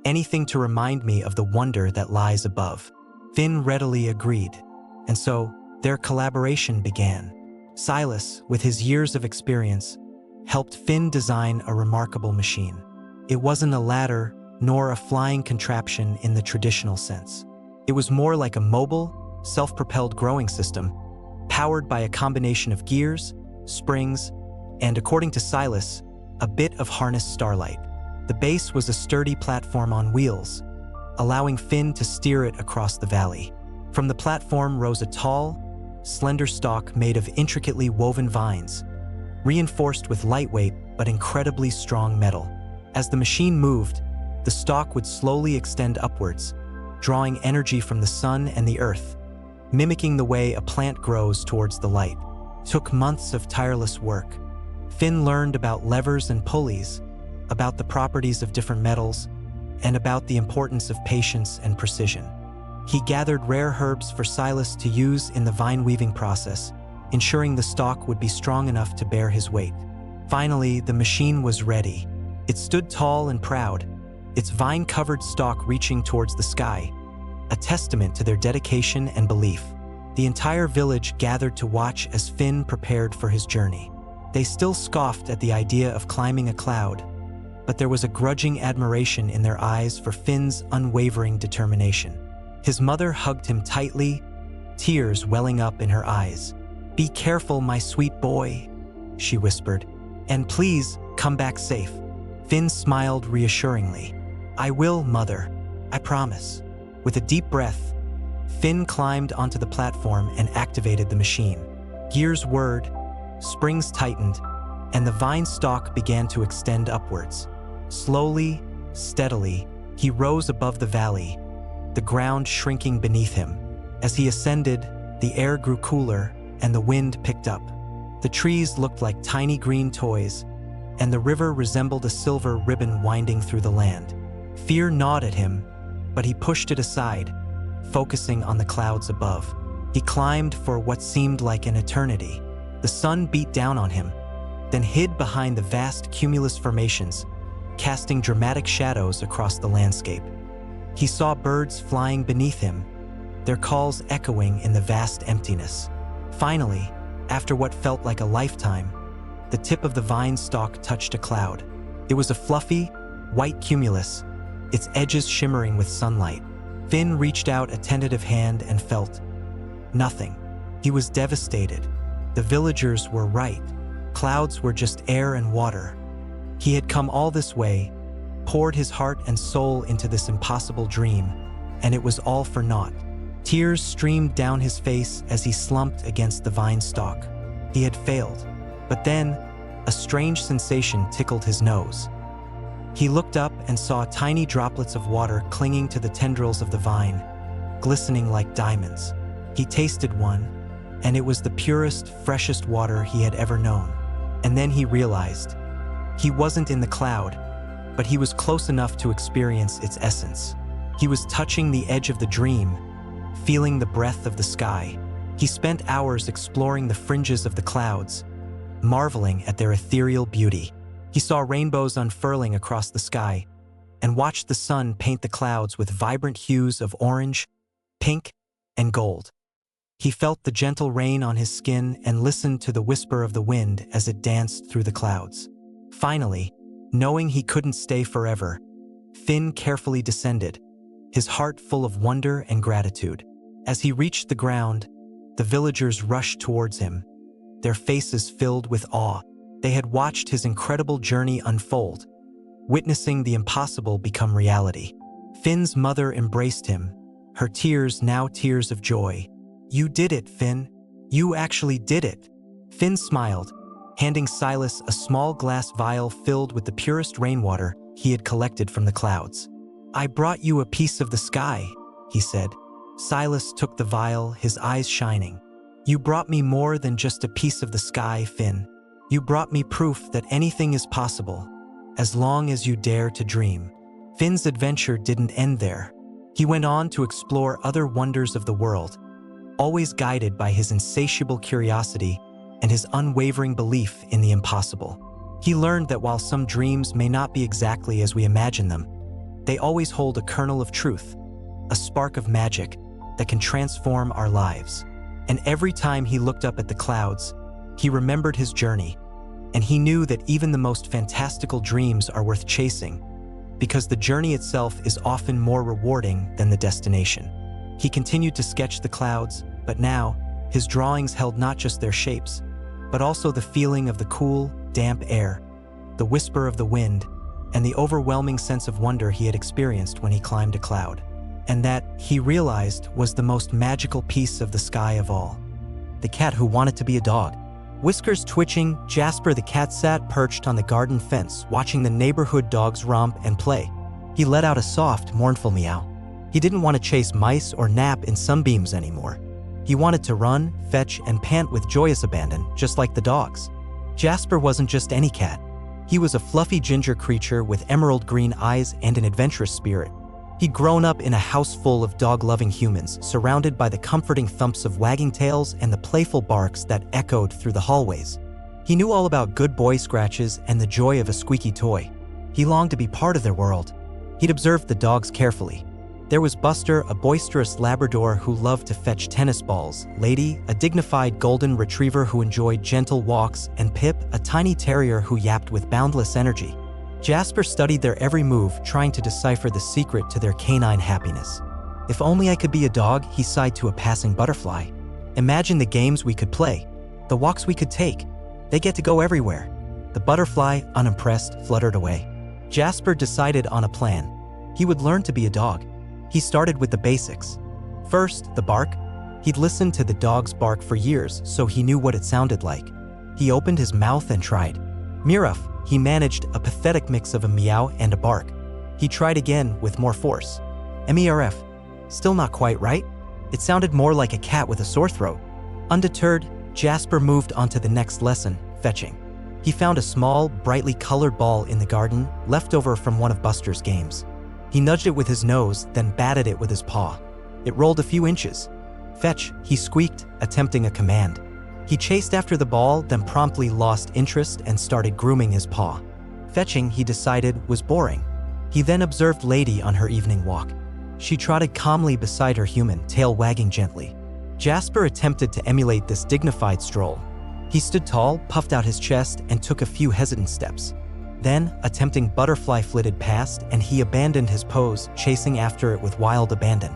anything to remind me of the wonder that lies above." Finn readily agreed, and so their collaboration began. Silas, with his years of experience, helped Finn design a remarkable machine. It wasn't a ladder, nor a flying contraption in the traditional sense. It was more like a mobile, self-propelled growing system, powered by a combination of gears, springs, and, according to Silas, a bit of harnessed starlight. The base was a sturdy platform on wheels, allowing Finn to steer it across the valley. From the platform rose a tall, slender stalk made of intricately woven vines, reinforced with lightweight but incredibly strong metal. As the machine moved, the stalk would slowly extend upwards, drawing energy from the sun and the earth, mimicking the way a plant grows towards the light. It took months of tireless work. Finn learned about levers and pulleys, about the properties of different metals, and about the importance of patience and precision. He gathered rare herbs for Silas to use in the vine-weaving process, ensuring the stalk would be strong enough to bear his weight. Finally, the machine was ready. It stood tall and proud, its vine-covered stalk reaching towards the sky, a testament to their dedication and belief. The entire village gathered to watch as Finn prepared for his journey. They still scoffed at the idea of climbing a cloud, but there was a grudging admiration in their eyes for Finn's unwavering determination. His mother hugged him tightly, tears welling up in her eyes. "Be careful, my sweet boy," she whispered, "and please come back safe." Finn smiled reassuringly. "I will, Mother. I promise." With a deep breath, Finn climbed onto the platform and activated the machine. Gears whirred, springs tightened, and the vine stalk began to extend upwards. Slowly, steadily, he rose above the valley, the ground shrinking beneath him. As he ascended, the air grew cooler and the wind picked up. The trees looked like tiny green toys, and the river resembled a silver ribbon winding through the land. Fear gnawed at him, but he pushed it aside, focusing on the clouds above. He climbed for what seemed like an eternity. The sun beat down on him, then hid behind the vast cumulus formations, casting dramatic shadows across the landscape. He saw birds flying beneath him, their calls echoing in the vast emptiness. Finally, after what felt like a lifetime, the tip of the vine stalk touched a cloud. It was a fluffy, white cumulus, its edges shimmering with sunlight. Finn reached out a tentative hand and felt nothing. He was devastated. The villagers were right. Clouds were just air and water. He had come all this way, poured his heart and soul into this impossible dream, and it was all for naught. Tears streamed down his face as he slumped against the vine stalk. He had failed. But then, a strange sensation tickled his nose. He looked up and saw tiny droplets of water clinging to the tendrils of the vine, glistening like diamonds. He tasted one, and it was the purest, freshest water he had ever known. And then he realized he wasn't in the cloud, but he was close enough to experience its essence. He was touching the edge of the dream, feeling the breath of the sky. He spent hours exploring the fringes of the clouds, marveling at their ethereal beauty. He saw rainbows unfurling across the sky and watched the sun paint the clouds with vibrant hues of orange, pink, and gold. He felt the gentle rain on his skin and listened to the whisper of the wind as it danced through the clouds. Finally, knowing he couldn't stay forever, Finn carefully descended, his heart full of wonder and gratitude. As he reached the ground, the villagers rushed towards him, their faces filled with awe. They had watched his incredible journey unfold, witnessing the impossible become reality. Finn's mother embraced him, her tears now tears of joy. "You did it, Finn. You actually did it." Finn smiled, handing Silas a small glass vial filled with the purest rainwater he had collected from the clouds. "I brought you a piece of the sky," he said. Silas took the vial, his eyes shining. "You brought me more than just a piece of the sky, Finn. You brought me proof that anything is possible, as long as you dare to dream." Finn's adventure didn't end there. He went on to explore other wonders of the world, always guided by his insatiable curiosity and his unwavering belief in the impossible. He learned that while some dreams may not be exactly as we imagine them, they always hold a kernel of truth, a spark of magic that can transform our lives. And every time he looked up at the clouds, he remembered his journey, and he knew that even the most fantastical dreams are worth chasing, because the journey itself is often more rewarding than the destination. He continued to sketch the clouds, but now, his drawings held not just their shapes, but also the feeling of the cool, damp air, the whisper of the wind, and the overwhelming sense of wonder he had experienced when he climbed a cloud. And that, he realized, was the most magical piece of the sky of all. The cat who wanted to be a dog. Whiskers twitching, Jasper the cat sat perched on the garden fence, watching the neighborhood dogs romp and play. He let out a soft, mournful meow. He didn't want to chase mice or nap in sunbeams anymore. He wanted to run, fetch, and pant with joyous abandon, just like the dogs. Jasper wasn't just any cat. He was a fluffy ginger creature with emerald green eyes and an adventurous spirit. He'd grown up in a house full of dog-loving humans, surrounded by the comforting thumps of wagging tails and the playful barks that echoed through the hallways. He knew all about good boy scratches and the joy of a squeaky toy. He longed to be part of their world. He'd observed the dogs carefully. There was Buster, a boisterous Labrador who loved to fetch tennis balls, Lady, a dignified golden retriever who enjoyed gentle walks, and Pip, a tiny terrier who yapped with boundless energy. Jasper studied their every move, trying to decipher the secret to their canine happiness. "If only I could be a dog," he sighed to a passing butterfly. "Imagine the games we could play, the walks we could take. They get to go everywhere." The butterfly, unimpressed, fluttered away. Jasper decided on a plan. He would learn to be a dog. He started with the basics. First, the bark. He'd listened to the dog's bark for years, so he knew what it sounded like. He opened his mouth and tried. Miraf, he managed a pathetic mix of a meow and a bark. He tried again with more force. Merf, still not quite right? It sounded more like a cat with a sore throat. Undeterred, Jasper moved on to the next lesson, fetching. He found a small, brightly colored ball in the garden, left over from one of Buster's games. He nudged it with his nose, then batted it with his paw. It rolled a few inches. Fetch, he squeaked, attempting a command. He chased after the ball, then promptly lost interest and started grooming his paw. Fetching, he decided, was boring. He then observed Lady on her evening walk. She trotted calmly beside her human, tail wagging gently. Jasper attempted to emulate this dignified stroll. He stood tall, puffed out his chest, and took a few hesitant steps. Then, attempting butterfly flitted past, and he abandoned his pose, chasing after it with wild abandon.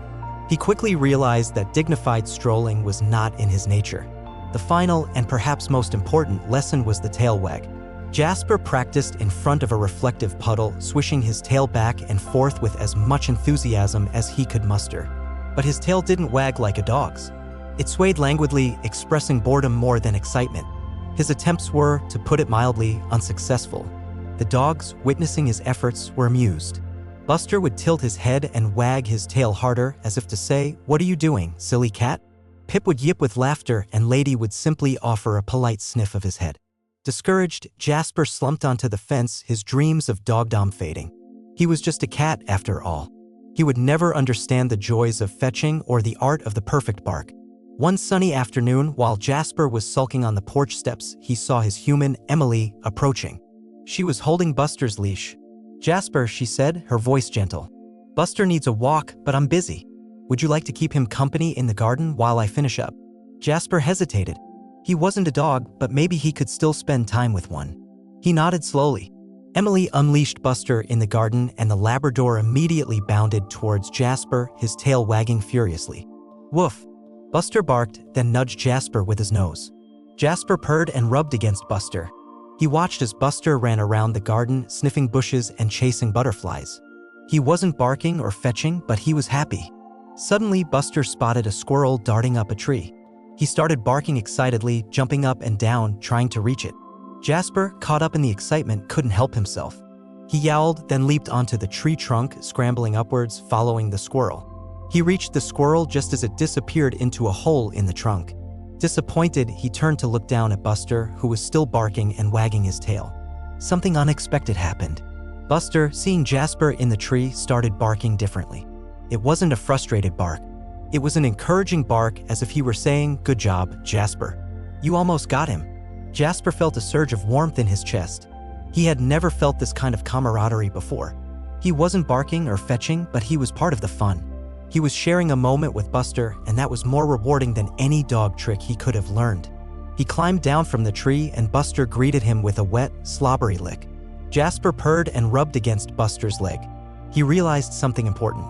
He quickly realized that dignified strolling was not in his nature. The final, and perhaps most important, lesson was the tail wag. Jasper practiced in front of a reflective puddle, swishing his tail back and forth with as much enthusiasm as he could muster. But his tail didn't wag like a dog's. It swayed languidly, expressing boredom more than excitement. His attempts were, to put it mildly, unsuccessful. The dogs, witnessing his efforts, were amused. Buster would tilt his head and wag his tail harder, as if to say, "What are you doing, silly cat?" Pip would yip with laughter, and Lady would simply offer a polite sniff of his head. Discouraged, Jasper slumped onto the fence, his dreams of dogdom fading. He was just a cat, after all. He would never understand the joys of fetching or the art of the perfect bark. One sunny afternoon, while Jasper was sulking on the porch steps, he saw his human, Emily, approaching. She was holding Buster's leash. "Jasper," she said, her voice gentle. "Buster needs a walk, but I'm busy. Would you like to keep him company in the garden while I finish up?" Jasper hesitated. He wasn't a dog, but maybe he could still spend time with one. He nodded slowly. Emily unleashed Buster in the garden, and the Labrador immediately bounded towards Jasper, his tail wagging furiously. "Woof!" Buster barked, then nudged Jasper with his nose. Jasper purred and rubbed against Buster. He watched as Buster ran around the garden, sniffing bushes and chasing butterflies. He wasn't barking or fetching, but he was happy. Suddenly, Buster spotted a squirrel darting up a tree. He started barking excitedly, jumping up and down, trying to reach it. Jasper, caught up in the excitement, couldn't help himself. He yowled, then leaped onto the tree trunk, scrambling upwards, following the squirrel. He reached the squirrel just as it disappeared into a hole in the trunk. Disappointed, he turned to look down at Buster, who was still barking and wagging his tail. Something unexpected happened. Buster, seeing Jasper in the tree, started barking differently. It wasn't a frustrated bark. It was an encouraging bark, as if he were saying, "Good job, Jasper. You almost got him." Jasper felt a surge of warmth in his chest. He had never felt this kind of camaraderie before. He wasn't barking or fetching, but he was part of the fun. He was sharing a moment with Buster, and that was more rewarding than any dog trick he could have learned. He climbed down from the tree, and Buster greeted him with a wet, slobbery lick. Jasper purred and rubbed against Buster's leg. He realized something important.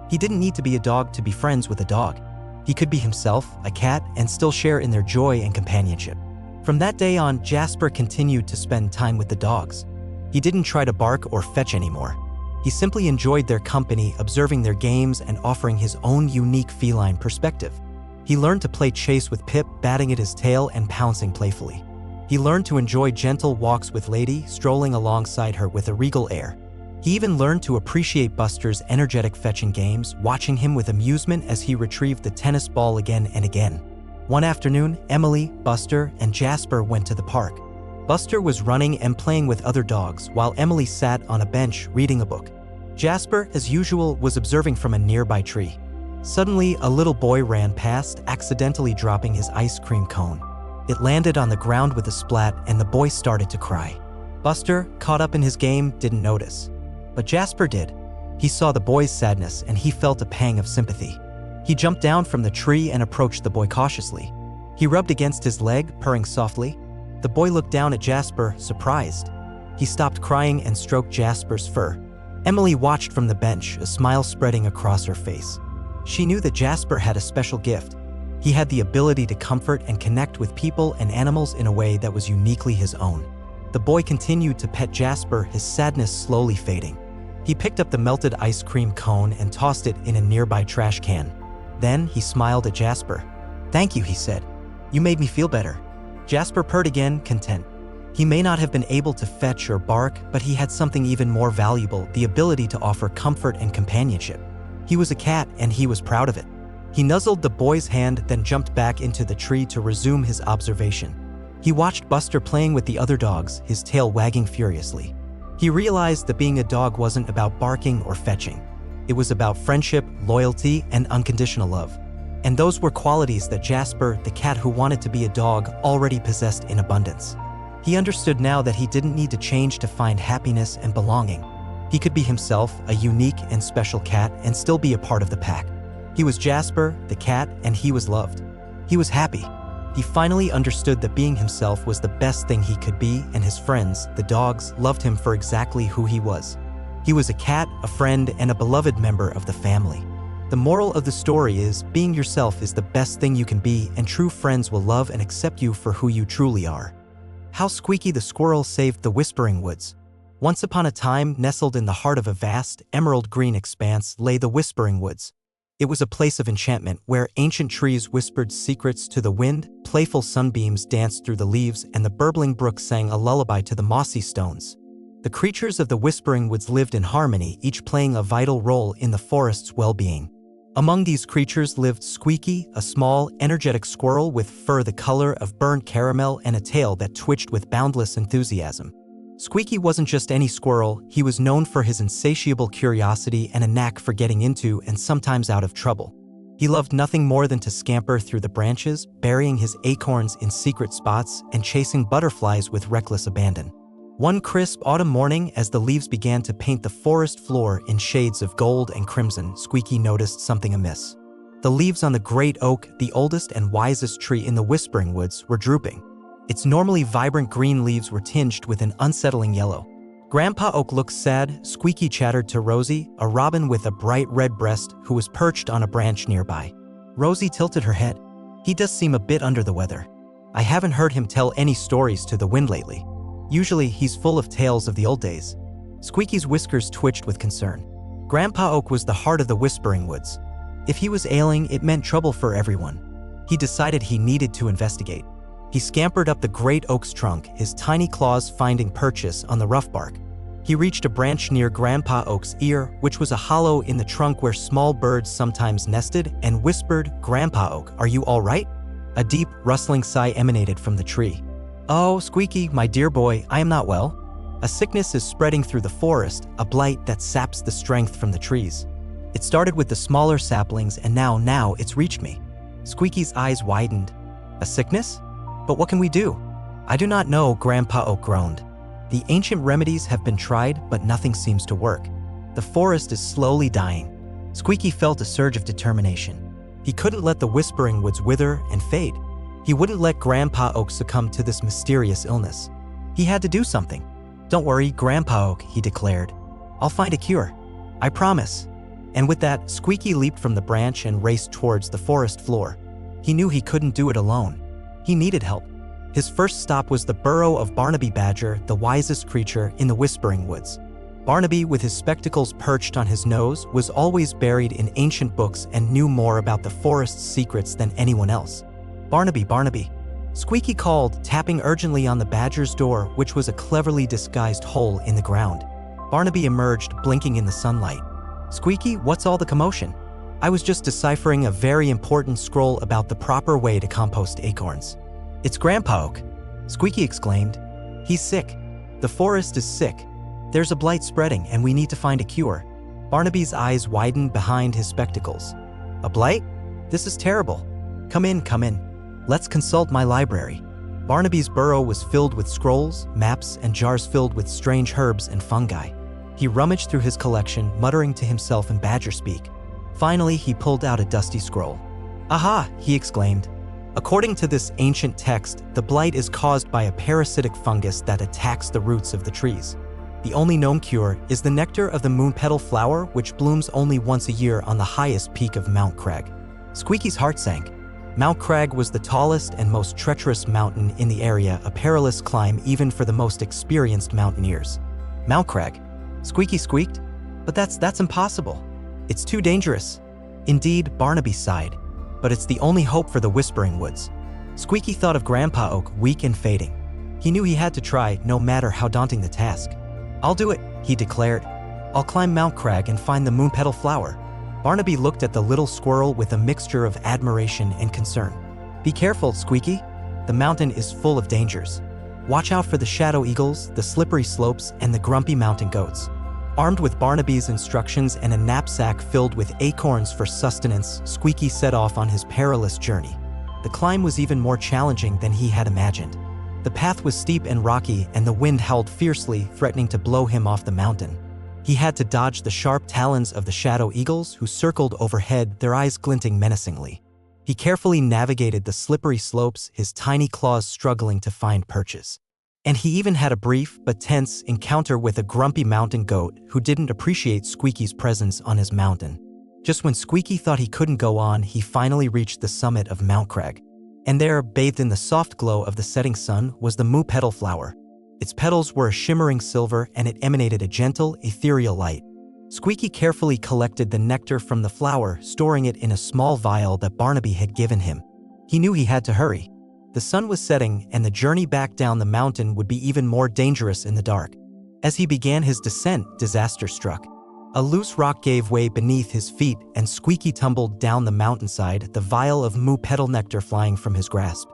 He didn't need to be a dog to be friends with a dog. He could be himself, a cat, and still share in their joy and companionship. From that day on, Jasper continued to spend time with the dogs. He didn't try to bark or fetch anymore. He simply enjoyed their company, observing their games and offering his own unique feline perspective. He learned to play chase with Pip, batting at his tail and pouncing playfully. He learned to enjoy gentle walks with Lady, strolling alongside her with a regal air. He even learned to appreciate Buster's energetic fetching games, watching him with amusement as he retrieved the tennis ball again and again. One afternoon, Emily, Buster, and Jasper went to the park. Buster was running and playing with other dogs, while Emily sat on a bench reading a book. Jasper, as usual, was observing from a nearby tree. Suddenly, a little boy ran past, accidentally dropping his ice cream cone. It landed on the ground with a splat, and the boy started to cry. Buster, caught up in his game, didn't notice. But Jasper did. He saw the boy's sadness, and he felt a pang of sympathy. He jumped down from the tree and approached the boy cautiously. He rubbed against his leg, purring softly. The boy looked down at Jasper, surprised. He stopped crying and stroked Jasper's fur. Emily watched from the bench, a smile spreading across her face. She knew that Jasper had a special gift. He had the ability to comfort and connect with people and animals in a way that was uniquely his own. The boy continued to pet Jasper, his sadness slowly fading. He picked up the melted ice cream cone and tossed it in a nearby trash can. Then he smiled at Jasper. "Thank you," he said. "You made me feel better." Jasper purred again, content. He may not have been able to fetch or bark, but he had something even more valuable, the ability to offer comfort and companionship. He was a cat, and he was proud of it. He nuzzled the boy's hand, then jumped back into the tree to resume his observation. He watched Buster playing with the other dogs, his tail wagging furiously. He realized that being a dog wasn't about barking or fetching. It was about friendship, loyalty, and unconditional love. And those were qualities that Jasper, the cat who wanted to be a dog, already possessed in abundance. He understood now that he didn't need to change to find happiness and belonging. He could be himself, a unique and special cat, and still be a part of the pack. He was Jasper, the cat, and he was loved. He was happy. He finally understood that being himself was the best thing he could be, and his friends, the dogs, loved him for exactly who he was. He was a cat, a friend, and a beloved member of the family. The moral of the story is, being yourself is the best thing you can be, and true friends will love and accept you for who you truly are. How Squeaky the Squirrel Saved the Whispering Woods. Once upon a time, nestled in the heart of a vast, emerald-green expanse, lay the Whispering Woods. It was a place of enchantment where ancient trees whispered secrets to the wind, playful sunbeams danced through the leaves, and the burbling brook sang a lullaby to the mossy stones. The creatures of the Whispering Woods lived in harmony, each playing a vital role in the forest's well-being. Among these creatures lived Squeaky, a small, energetic squirrel with fur the color of burnt caramel and a tail that twitched with boundless enthusiasm. Squeaky wasn't just any squirrel, he was known for his insatiable curiosity and a knack for getting into and sometimes out of trouble. He loved nothing more than to scamper through the branches, burying his acorns in secret spots and chasing butterflies with reckless abandon. One crisp autumn morning, as the leaves began to paint the forest floor in shades of gold and crimson, Squeaky noticed something amiss. The leaves on the great oak, the oldest and wisest tree in the Whispering Woods, were drooping. Its normally vibrant green leaves were tinged with an unsettling yellow. Grandpa Oak looked sad, Squeaky chattered to Rosie, a robin with a bright red breast who was perched on a branch nearby. Rosie tilted her head. He does seem a bit under the weather. I haven't heard him tell any stories to the wind lately. Usually, he's full of tales of the old days. Squeaky's whiskers twitched with concern. Grandpa Oak was the heart of the Whispering Woods. If he was ailing, it meant trouble for everyone. He decided he needed to investigate. He scampered up the great oak's trunk, his tiny claws finding purchase on the rough bark. He reached a branch near Grandpa Oak's ear, which was a hollow in the trunk where small birds sometimes nested, and whispered, "Grandpa Oak, are you all right?" A deep, rustling sigh emanated from the tree. "Oh, Squeaky, my dear boy, I am not well. A sickness is spreading through the forest, a blight that saps the strength from the trees. It started with the smaller saplings, and now it's reached me." Squeaky's eyes widened. "A sickness? But what can we do?" "I do not know," Grandpa Oak groaned. "The ancient remedies have been tried, but nothing seems to work. The forest is slowly dying." Squeaky felt a surge of determination. He couldn't let the Whispering Woods wither and fade. He wouldn't let Grandpa Oak succumb to this mysterious illness. He had to do something. "Don't worry, Grandpa Oak," he declared. "I'll find a cure. I promise." And with that, Squeaky leaped from the branch and raced towards the forest floor. He knew he couldn't do it alone. He needed help. His first stop was the burrow of Barnaby Badger, the wisest creature in the Whispering Woods. Barnaby, with his spectacles perched on his nose, was always buried in ancient books and knew more about the forest's secrets than anyone else. "Barnaby, Barnaby," Squeaky called, tapping urgently on the badger's door, which was a cleverly disguised hole in the ground. Barnaby emerged, blinking in the sunlight. "Squeaky, what's all the commotion?" "I was just deciphering a very important scroll about the proper way to compost acorns." "It's Grandpa Oak," Squeaky exclaimed. "He's sick. The forest is sick. There's a blight spreading, and we need to find a cure." Barnaby's eyes widened behind his spectacles. "A blight? This is terrible. Come in, come in. Let's consult my library." Barnaby's burrow was filled with scrolls, maps, and jars filled with strange herbs and fungi. He rummaged through his collection, muttering to himself in badger speak. Finally, he pulled out a dusty scroll. "Aha!" he exclaimed. "According to this ancient text, the blight is caused by a parasitic fungus that attacks the roots of the trees. The only known cure is the nectar of the moonpetal flower, which blooms only once a year on the highest peak of Mount Crag." Squeaky's heart sank. Mount Crag was the tallest and most treacherous mountain in the area, a perilous climb even for the most experienced mountaineers. "Mount Crag?" Squeaky squeaked. "But that's impossible. It's too dangerous." "Indeed," Barnaby sighed. "But it's the only hope for the Whispering Woods." Squeaky thought of Grandpa Oak, weak and fading. He knew he had to try, no matter how daunting the task. "I'll do it," he declared. "I'll climb Mount Crag and find the moon petal flower." Barnaby looked at the little squirrel with a mixture of admiration and concern. "Be careful, Squeaky. The mountain is full of dangers. Watch out for the shadow eagles, the slippery slopes, and the grumpy mountain goats." Armed with Barnaby's instructions and a knapsack filled with acorns for sustenance, Squeaky set off on his perilous journey. The climb was even more challenging than he had imagined. The path was steep and rocky, and the wind howled fiercely, threatening to blow him off the mountain. He had to dodge the sharp talons of the shadow eagles who circled overhead, their eyes glinting menacingly. He carefully navigated the slippery slopes, his tiny claws struggling to find perches. And he even had a brief but tense encounter with a grumpy mountain goat who didn't appreciate Squeaky's presence on his mountain. Just when Squeaky thought he couldn't go on, he finally reached the summit of Mount Crag. And there, bathed in the soft glow of the setting sun, was the moo petal flower. Its petals were a shimmering silver, and it emanated a gentle, ethereal light. Squeaky carefully collected the nectar from the flower, storing it in a small vial that Barnaby had given him. He knew he had to hurry. The sun was setting, and the journey back down the mountain would be even more dangerous in the dark. As he began his descent, disaster struck. A loose rock gave way beneath his feet, and Squeaky tumbled down the mountainside, the vial of moo petal nectar flying from his grasp.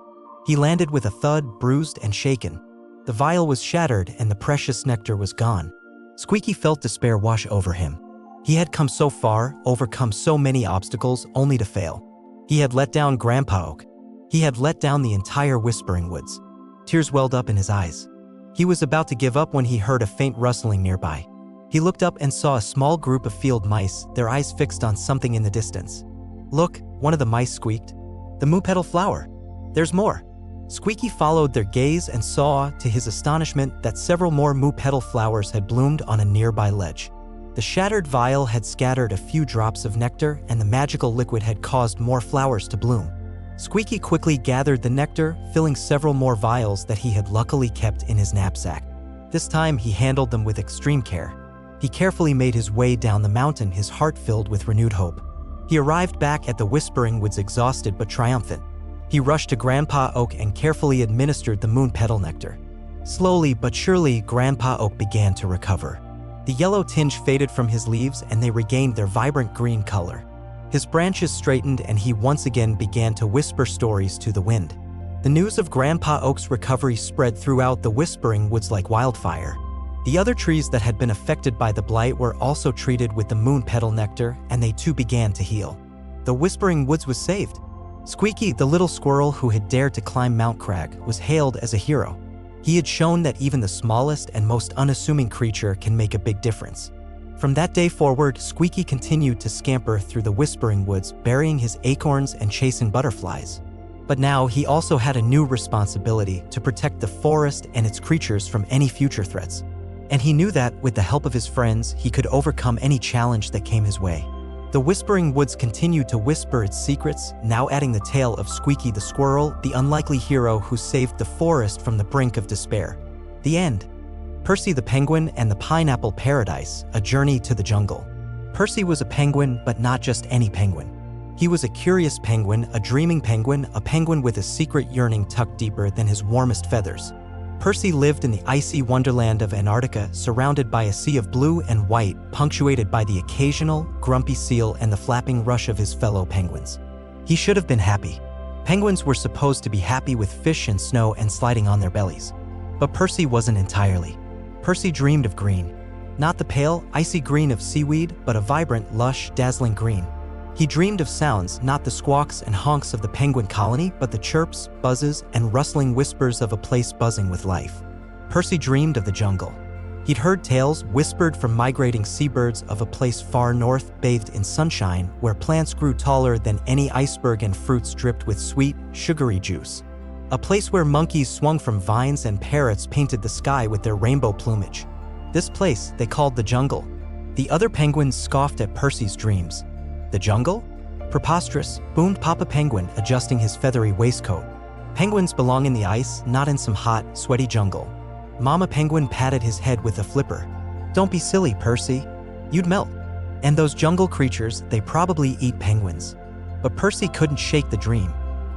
He landed with a thud, bruised and shaken. The vial was shattered, and the precious nectar was gone. Squeaky felt despair wash over him. He had come so far, overcome so many obstacles, only to fail. He had let down Grandpa Oak. He had let down the entire Whispering Woods. Tears welled up in his eyes. He was about to give up when he heard a faint rustling nearby. He looked up and saw a small group of field mice, their eyes fixed on something in the distance. "Look," one of the mice squeaked. "The moo petal flower. There's more." Squeaky followed their gaze and saw, to his astonishment, that several more moo petal flowers had bloomed on a nearby ledge. The shattered vial had scattered a few drops of nectar, and the magical liquid had caused more flowers to bloom. Squeaky quickly gathered the nectar, filling several more vials that he had luckily kept in his knapsack. This time he handled them with extreme care. He carefully made his way down the mountain, his heart filled with renewed hope. He arrived back at the Whispering Woods exhausted but triumphant. He rushed to Grandpa Oak and carefully administered the moon petal nectar. Slowly but surely, Grandpa Oak began to recover. The yellow tinge faded from his leaves, and they regained their vibrant green color. His branches straightened, and he once again began to whisper stories to the wind. The news of Grandpa Oak's recovery spread throughout the Whispering Woods like wildfire. The other trees that had been affected by the blight were also treated with the moon petal nectar, and they too began to heal. The Whispering Woods was saved. Squeaky, the little squirrel who had dared to climb Mount Crag, was hailed as a hero. He had shown that even the smallest and most unassuming creature can make a big difference. From that day forward, Squeaky continued to scamper through the Whispering Woods, burying his acorns and chasing butterflies. But now he also had a new responsibility: to protect the forest and its creatures from any future threats. And he knew that, with the help of his friends, he could overcome any challenge that came his way. The Whispering Woods continued to whisper its secrets, now adding the tale of Squeaky the squirrel, the unlikely hero who saved the forest from the brink of despair. The end. Percy the Penguin and the Pineapple Paradise, a journey to the jungle. Percy was a penguin, but not just any penguin. He was a curious penguin, a dreaming penguin, a penguin with a secret yearning tucked deeper than his warmest feathers. Percy lived in the icy wonderland of Antarctica, surrounded by a sea of blue and white, punctuated by the occasional, grumpy seal and the flapping rush of his fellow penguins. He should have been happy. Penguins were supposed to be happy with fish and snow and sliding on their bellies. But Percy wasn't entirely. Percy dreamed of green. Not the pale, icy green of seaweed, but a vibrant, lush, dazzling green. He dreamed of sounds, not the squawks and honks of the penguin colony, but the chirps, buzzes, and rustling whispers of a place buzzing with life. Percy dreamed of the jungle. He'd heard tales, whispered from migrating seabirds, of a place far north, bathed in sunshine, where plants grew taller than any iceberg and fruits dripped with sweet, sugary juice. A place where monkeys swung from vines and parrots painted the sky with their rainbow plumage. This place they called the jungle. The other penguins scoffed at Percy's dreams. The jungle? Preposterous, boomed Papa Penguin, adjusting his feathery waistcoat. Penguins belong in the ice, not in some hot, sweaty jungle. Mama Penguin patted his head with a flipper. Don't be silly, Percy. You'd melt. And those jungle creatures, they probably eat penguins. But Percy couldn't shake the dream.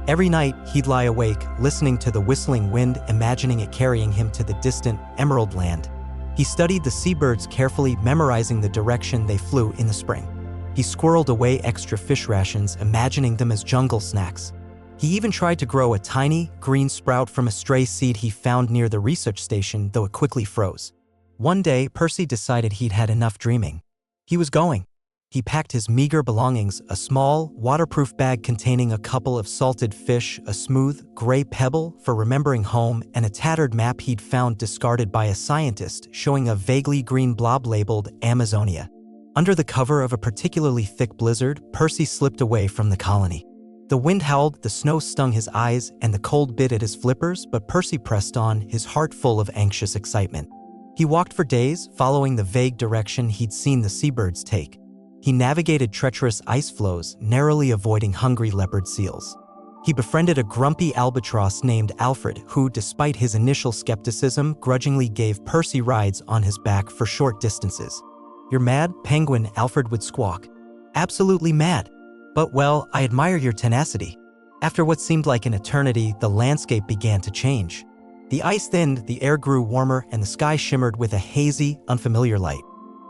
Every night, he'd lie awake, listening to the whistling wind, imagining it carrying him to the distant Emerald Land. He studied the seabirds carefully, memorizing the direction they flew in the spring. He squirreled away extra fish rations, imagining them as jungle snacks. He even tried to grow a tiny, green sprout from a stray seed he found near the research station, though it quickly froze. One day, Percy decided he'd had enough dreaming. He was going. He packed his meager belongings, a small, waterproof bag containing a couple of salted fish, a smooth, gray pebble for remembering home, and a tattered map he'd found discarded by a scientist showing a vaguely green blob labeled Amazonia. Under the cover of a particularly thick blizzard, Percy slipped away from the colony. The wind howled, the snow stung his eyes, and the cold bit at his flippers, but Percy pressed on, his heart full of anxious excitement. He walked for days, following the vague direction he'd seen the seabirds take. He navigated treacherous ice floes, narrowly avoiding hungry leopard seals. He befriended a grumpy albatross named Alfred, who, despite his initial skepticism, grudgingly gave Percy rides on his back for short distances. "You're mad, penguin," Alfred would squawk. "Absolutely mad. But well, I admire your tenacity." After what seemed like an eternity, the landscape began to change. The ice thinned, the air grew warmer, and the sky shimmered with a hazy, unfamiliar light.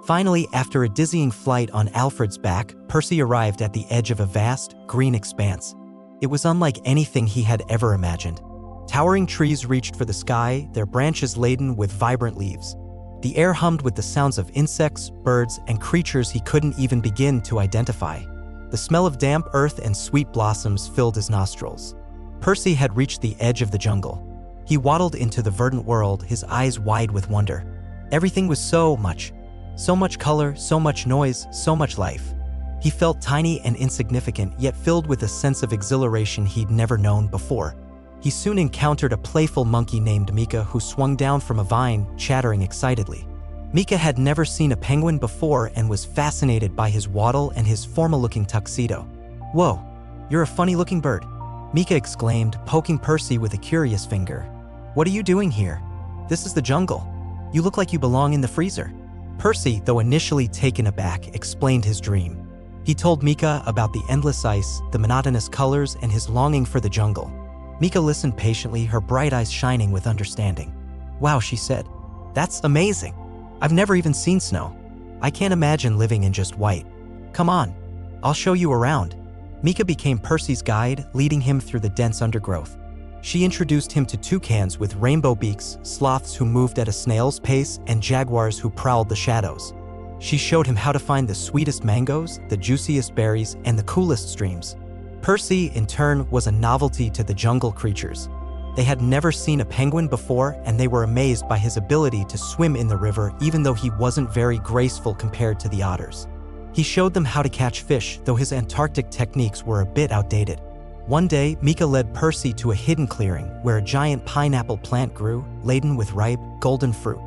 Finally, after a dizzying flight on Alfred's back, Percy arrived at the edge of a vast, green expanse. It was unlike anything he had ever imagined. Towering trees reached for the sky, their branches laden with vibrant leaves. The air hummed with the sounds of insects, birds, and creatures he couldn't even begin to identify. The smell of damp earth and sweet blossoms filled his nostrils. Percy had reached the edge of the jungle. He waddled into the verdant world, his eyes wide with wonder. Everything was so much color, so much noise, so much life. He felt tiny and insignificant, yet filled with a sense of exhilaration he'd never known before. He soon encountered a playful monkey named Mika who swung down from a vine, chattering excitedly. Mika had never seen a penguin before and was fascinated by his waddle and his formal-looking tuxedo. "Whoa, you're a funny-looking bird," Mika exclaimed, poking Percy with a curious finger. "What are you doing here? This is the jungle. You look like you belong in the freezer." Percy, though initially taken aback, explained his dream. He told Mika about the endless ice, the monotonous colors, and his longing for the jungle. Mika listened patiently, her bright eyes shining with understanding. "Wow," she said. "That's amazing. I've never even seen snow. I can't imagine living in just white. Come on, I'll show you around." Mika became Percy's guide, leading him through the dense undergrowth. She introduced him to toucans with rainbow beaks, sloths who moved at a snail's pace, and jaguars who prowled the shadows. She showed him how to find the sweetest mangoes, the juiciest berries, and the coolest streams. Percy, in turn, was a novelty to the jungle creatures. They had never seen a penguin before, and they were amazed by his ability to swim in the river, even though he wasn't very graceful compared to the otters. He showed them how to catch fish, though his Antarctic techniques were a bit outdated. One day, Mika led Percy to a hidden clearing where a giant pineapple plant grew, laden with ripe, golden fruit.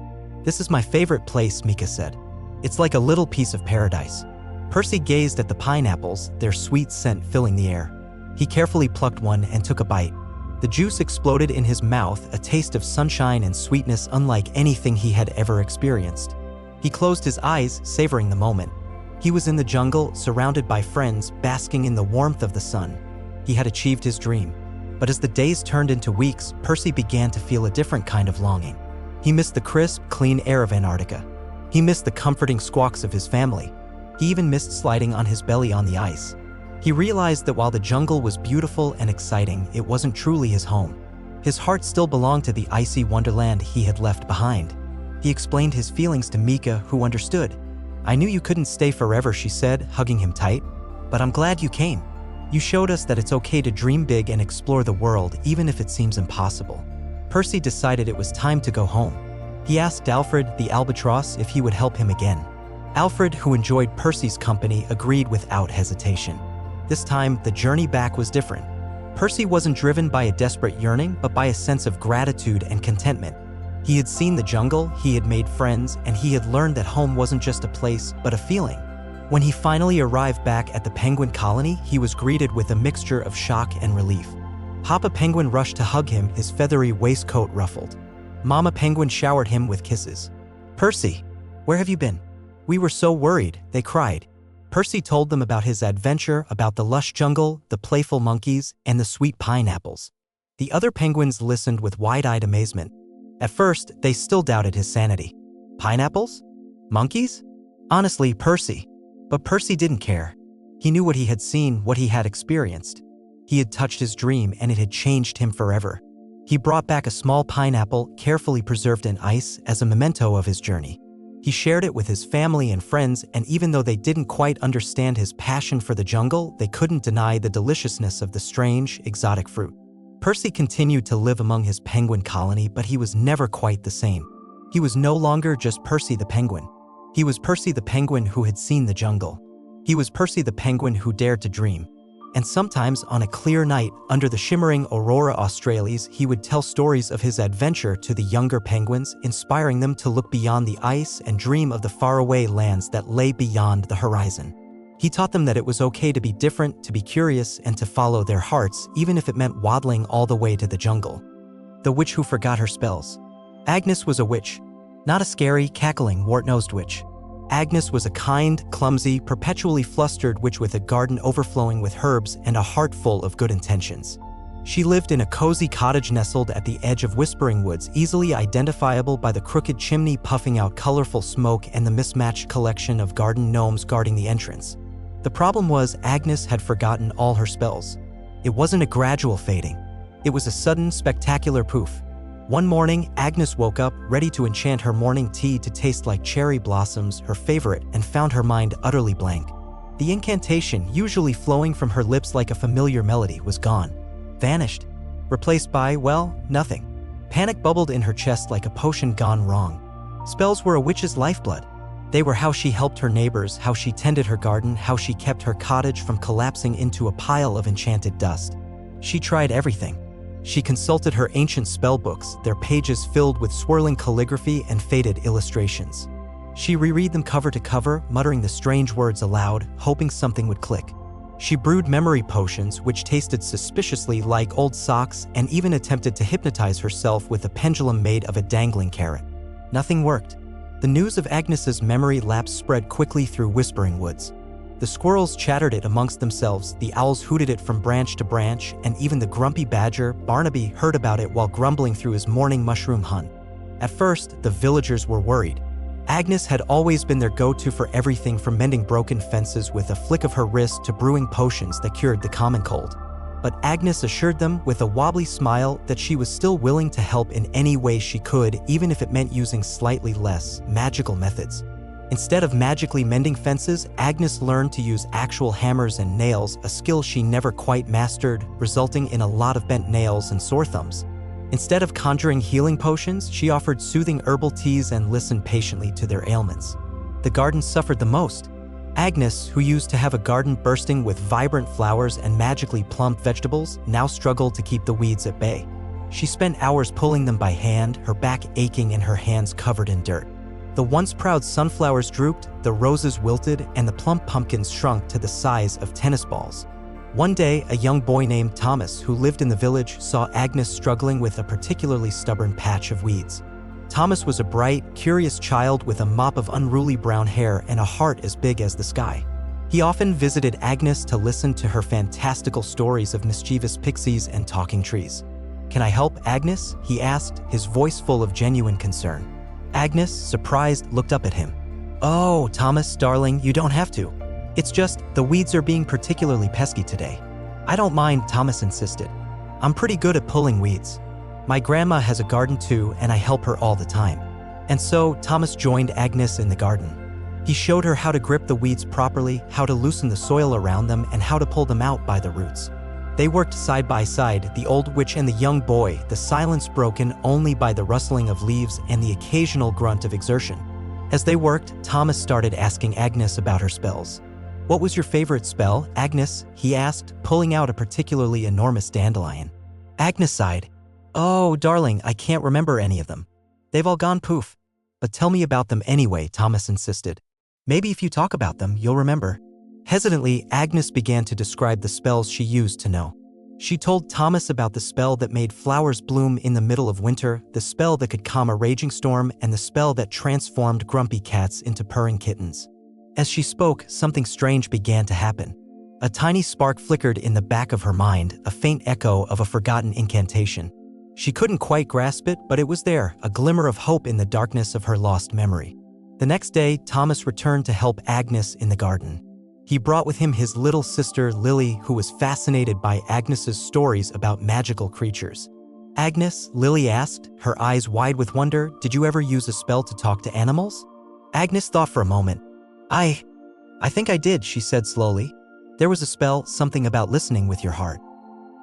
"This is my favorite place," Mika said. "It's like a little piece of paradise." Percy gazed at the pineapples, their sweet scent filling the air. He carefully plucked one and took a bite. The juice exploded in his mouth, a taste of sunshine and sweetness unlike anything he had ever experienced. He closed his eyes, savoring the moment. He was in the jungle, surrounded by friends, basking in the warmth of the sun. He had achieved his dream. But as the days turned into weeks, Percy began to feel a different kind of longing. He missed the crisp, clean air of Antarctica. He missed the comforting squawks of his family. He even missed sliding on his belly on the ice. He realized that while the jungle was beautiful and exciting, it wasn't truly his home. His heart still belonged to the icy wonderland he had left behind. He explained his feelings to Mika, who understood. "I knew you couldn't stay forever," she said, hugging him tight. "But I'm glad you came. You showed us that it's okay to dream big and explore the world, even if it seems impossible." Percy decided it was time to go home. He asked Alfred, the albatross, if he would help him again. Alfred, who enjoyed Percy's company, agreed without hesitation. This time, the journey back was different. Percy wasn't driven by a desperate yearning, but by a sense of gratitude and contentment. He had seen the jungle, he had made friends, and he had learned that home wasn't just a place, but a feeling. When he finally arrived back at the penguin colony, he was greeted with a mixture of shock and relief. Papa Penguin rushed to hug him, his feathery waistcoat ruffled. Mama Penguin showered him with kisses. "Percy, where have you been? We were so worried," they cried. Percy told them about his adventure, about the lush jungle, the playful monkeys, and the sweet pineapples. The other penguins listened with wide-eyed amazement. At first, they still doubted his sanity. Pineapples? Monkeys? Honestly, Percy. But Percy didn't care. He knew what he had seen, what he had experienced. He had touched his dream, and it had changed him forever. He brought back a small pineapple, carefully preserved in ice, as a memento of his journey. He shared it with his family and friends, and even though they didn't quite understand his passion for the jungle, they couldn't deny the deliciousness of the strange, exotic fruit. Percy continued to live among his penguin colony, but he was never quite the same. He was no longer just Percy the penguin. He was Percy the penguin who had seen the jungle. He was Percy the penguin who dared to dream. And sometimes, on a clear night, under the shimmering aurora australis, he would tell stories of his adventure to the younger penguins, inspiring them to look beyond the ice and dream of the faraway lands that lay beyond the horizon. He taught them that it was okay to be different, to be curious, and to follow their hearts, even if it meant waddling all the way to the jungle. The witch who forgot her spells. Agnes was a witch. Not a scary, cackling, wart-nosed witch. Agnes was a kind, clumsy, perpetually flustered witch with a garden overflowing with herbs and a heart full of good intentions. She lived in a cozy cottage nestled at the edge of Whispering Woods, easily identifiable by the crooked chimney puffing out colorful smoke and the mismatched collection of garden gnomes guarding the entrance. The problem was Agnes had forgotten all her spells. It wasn't a gradual fading. It was a sudden, spectacular poof. One morning, Agnes woke up, ready to enchant her morning tea to taste like cherry blossoms, her favorite, and found her mind utterly blank. The incantation, usually flowing from her lips like a familiar melody, was gone. Vanished. Replaced by, well, nothing. Panic bubbled in her chest like a potion gone wrong. Spells were a witch's lifeblood. They were how she helped her neighbors, how she tended her garden, how she kept her cottage from collapsing into a pile of enchanted dust. She tried everything. She consulted her ancient spell books, their pages filled with swirling calligraphy and faded illustrations. She reread them cover to cover, muttering the strange words aloud, hoping something would click. She brewed memory potions, which tasted suspiciously like old socks, and even attempted to hypnotize herself with a pendulum made of a dangling carrot. Nothing worked. The news of Agnes's memory lapse spread quickly through Whispering Woods. The squirrels chattered it amongst themselves, the owls hooted it from branch to branch, and even the grumpy badger, Barnaby, heard about it while grumbling through his morning mushroom hunt. At first, the villagers were worried. Agnes had always been their go-to for everything from mending broken fences with a flick of her wrist to brewing potions that cured the common cold. But Agnes assured them with a wobbly smile that she was still willing to help in any way she could, even if it meant using slightly less magical methods. Instead of magically mending fences, Agnes learned to use actual hammers and nails, a skill she never quite mastered, resulting in a lot of bent nails and sore thumbs. Instead of conjuring healing potions, she offered soothing herbal teas and listened patiently to their ailments. The garden suffered the most. Agnes, who used to have a garden bursting with vibrant flowers and magically plump vegetables, now struggled to keep the weeds at bay. She spent hours pulling them by hand, her back aching and her hands covered in dirt. The once proud sunflowers drooped, the roses wilted, and the plump pumpkins shrunk to the size of tennis balls. One day, a young boy named Thomas, who lived in the village, saw Agnes struggling with a particularly stubborn patch of weeds. Thomas was a bright, curious child with a mop of unruly brown hair and a heart as big as the sky. He often visited Agnes to listen to her fantastical stories of mischievous pixies and talking trees. "Can I help, Agnes?" he asked, his voice full of genuine concern. Agnes, surprised, looked up at him. "Oh, Thomas, darling, you don't have to. It's just, the weeds are being particularly pesky today." "I don't mind," Thomas insisted. "I'm pretty good at pulling weeds. My grandma has a garden too, and I help her all the time." And so, Thomas joined Agnes in the garden. He showed her how to grip the weeds properly, how to loosen the soil around them, and how to pull them out by the roots. They worked side by side, the old witch and the young boy, the silence broken only by the rustling of leaves and the occasional grunt of exertion. As they worked, Thomas started asking Agnes about her spells. "What was your favorite spell, Agnes?" he asked, pulling out a particularly enormous dandelion. Agnes sighed. "Oh, darling, I can't remember any of them. They've all gone poof." "But tell me about them anyway," Thomas insisted. "Maybe if you talk about them, you'll remember." Hesitantly, Agnes began to describe the spells she used to know. She told Thomas about the spell that made flowers bloom in the middle of winter, the spell that could calm a raging storm, and the spell that transformed grumpy cats into purring kittens. As she spoke, something strange began to happen. A tiny spark flickered in the back of her mind, a faint echo of a forgotten incantation. She couldn't quite grasp it, but it was there, a glimmer of hope in the darkness of her lost memory. The next day, Thomas returned to help Agnes in the garden. He brought with him his little sister, Lily, who was fascinated by Agnes's stories about magical creatures. "Agnes," Lily asked, her eyes wide with wonder, "did you ever use a spell to talk to animals?" Agnes thought for a moment. I think I did," she said slowly. "There was a spell, something about listening with your heart."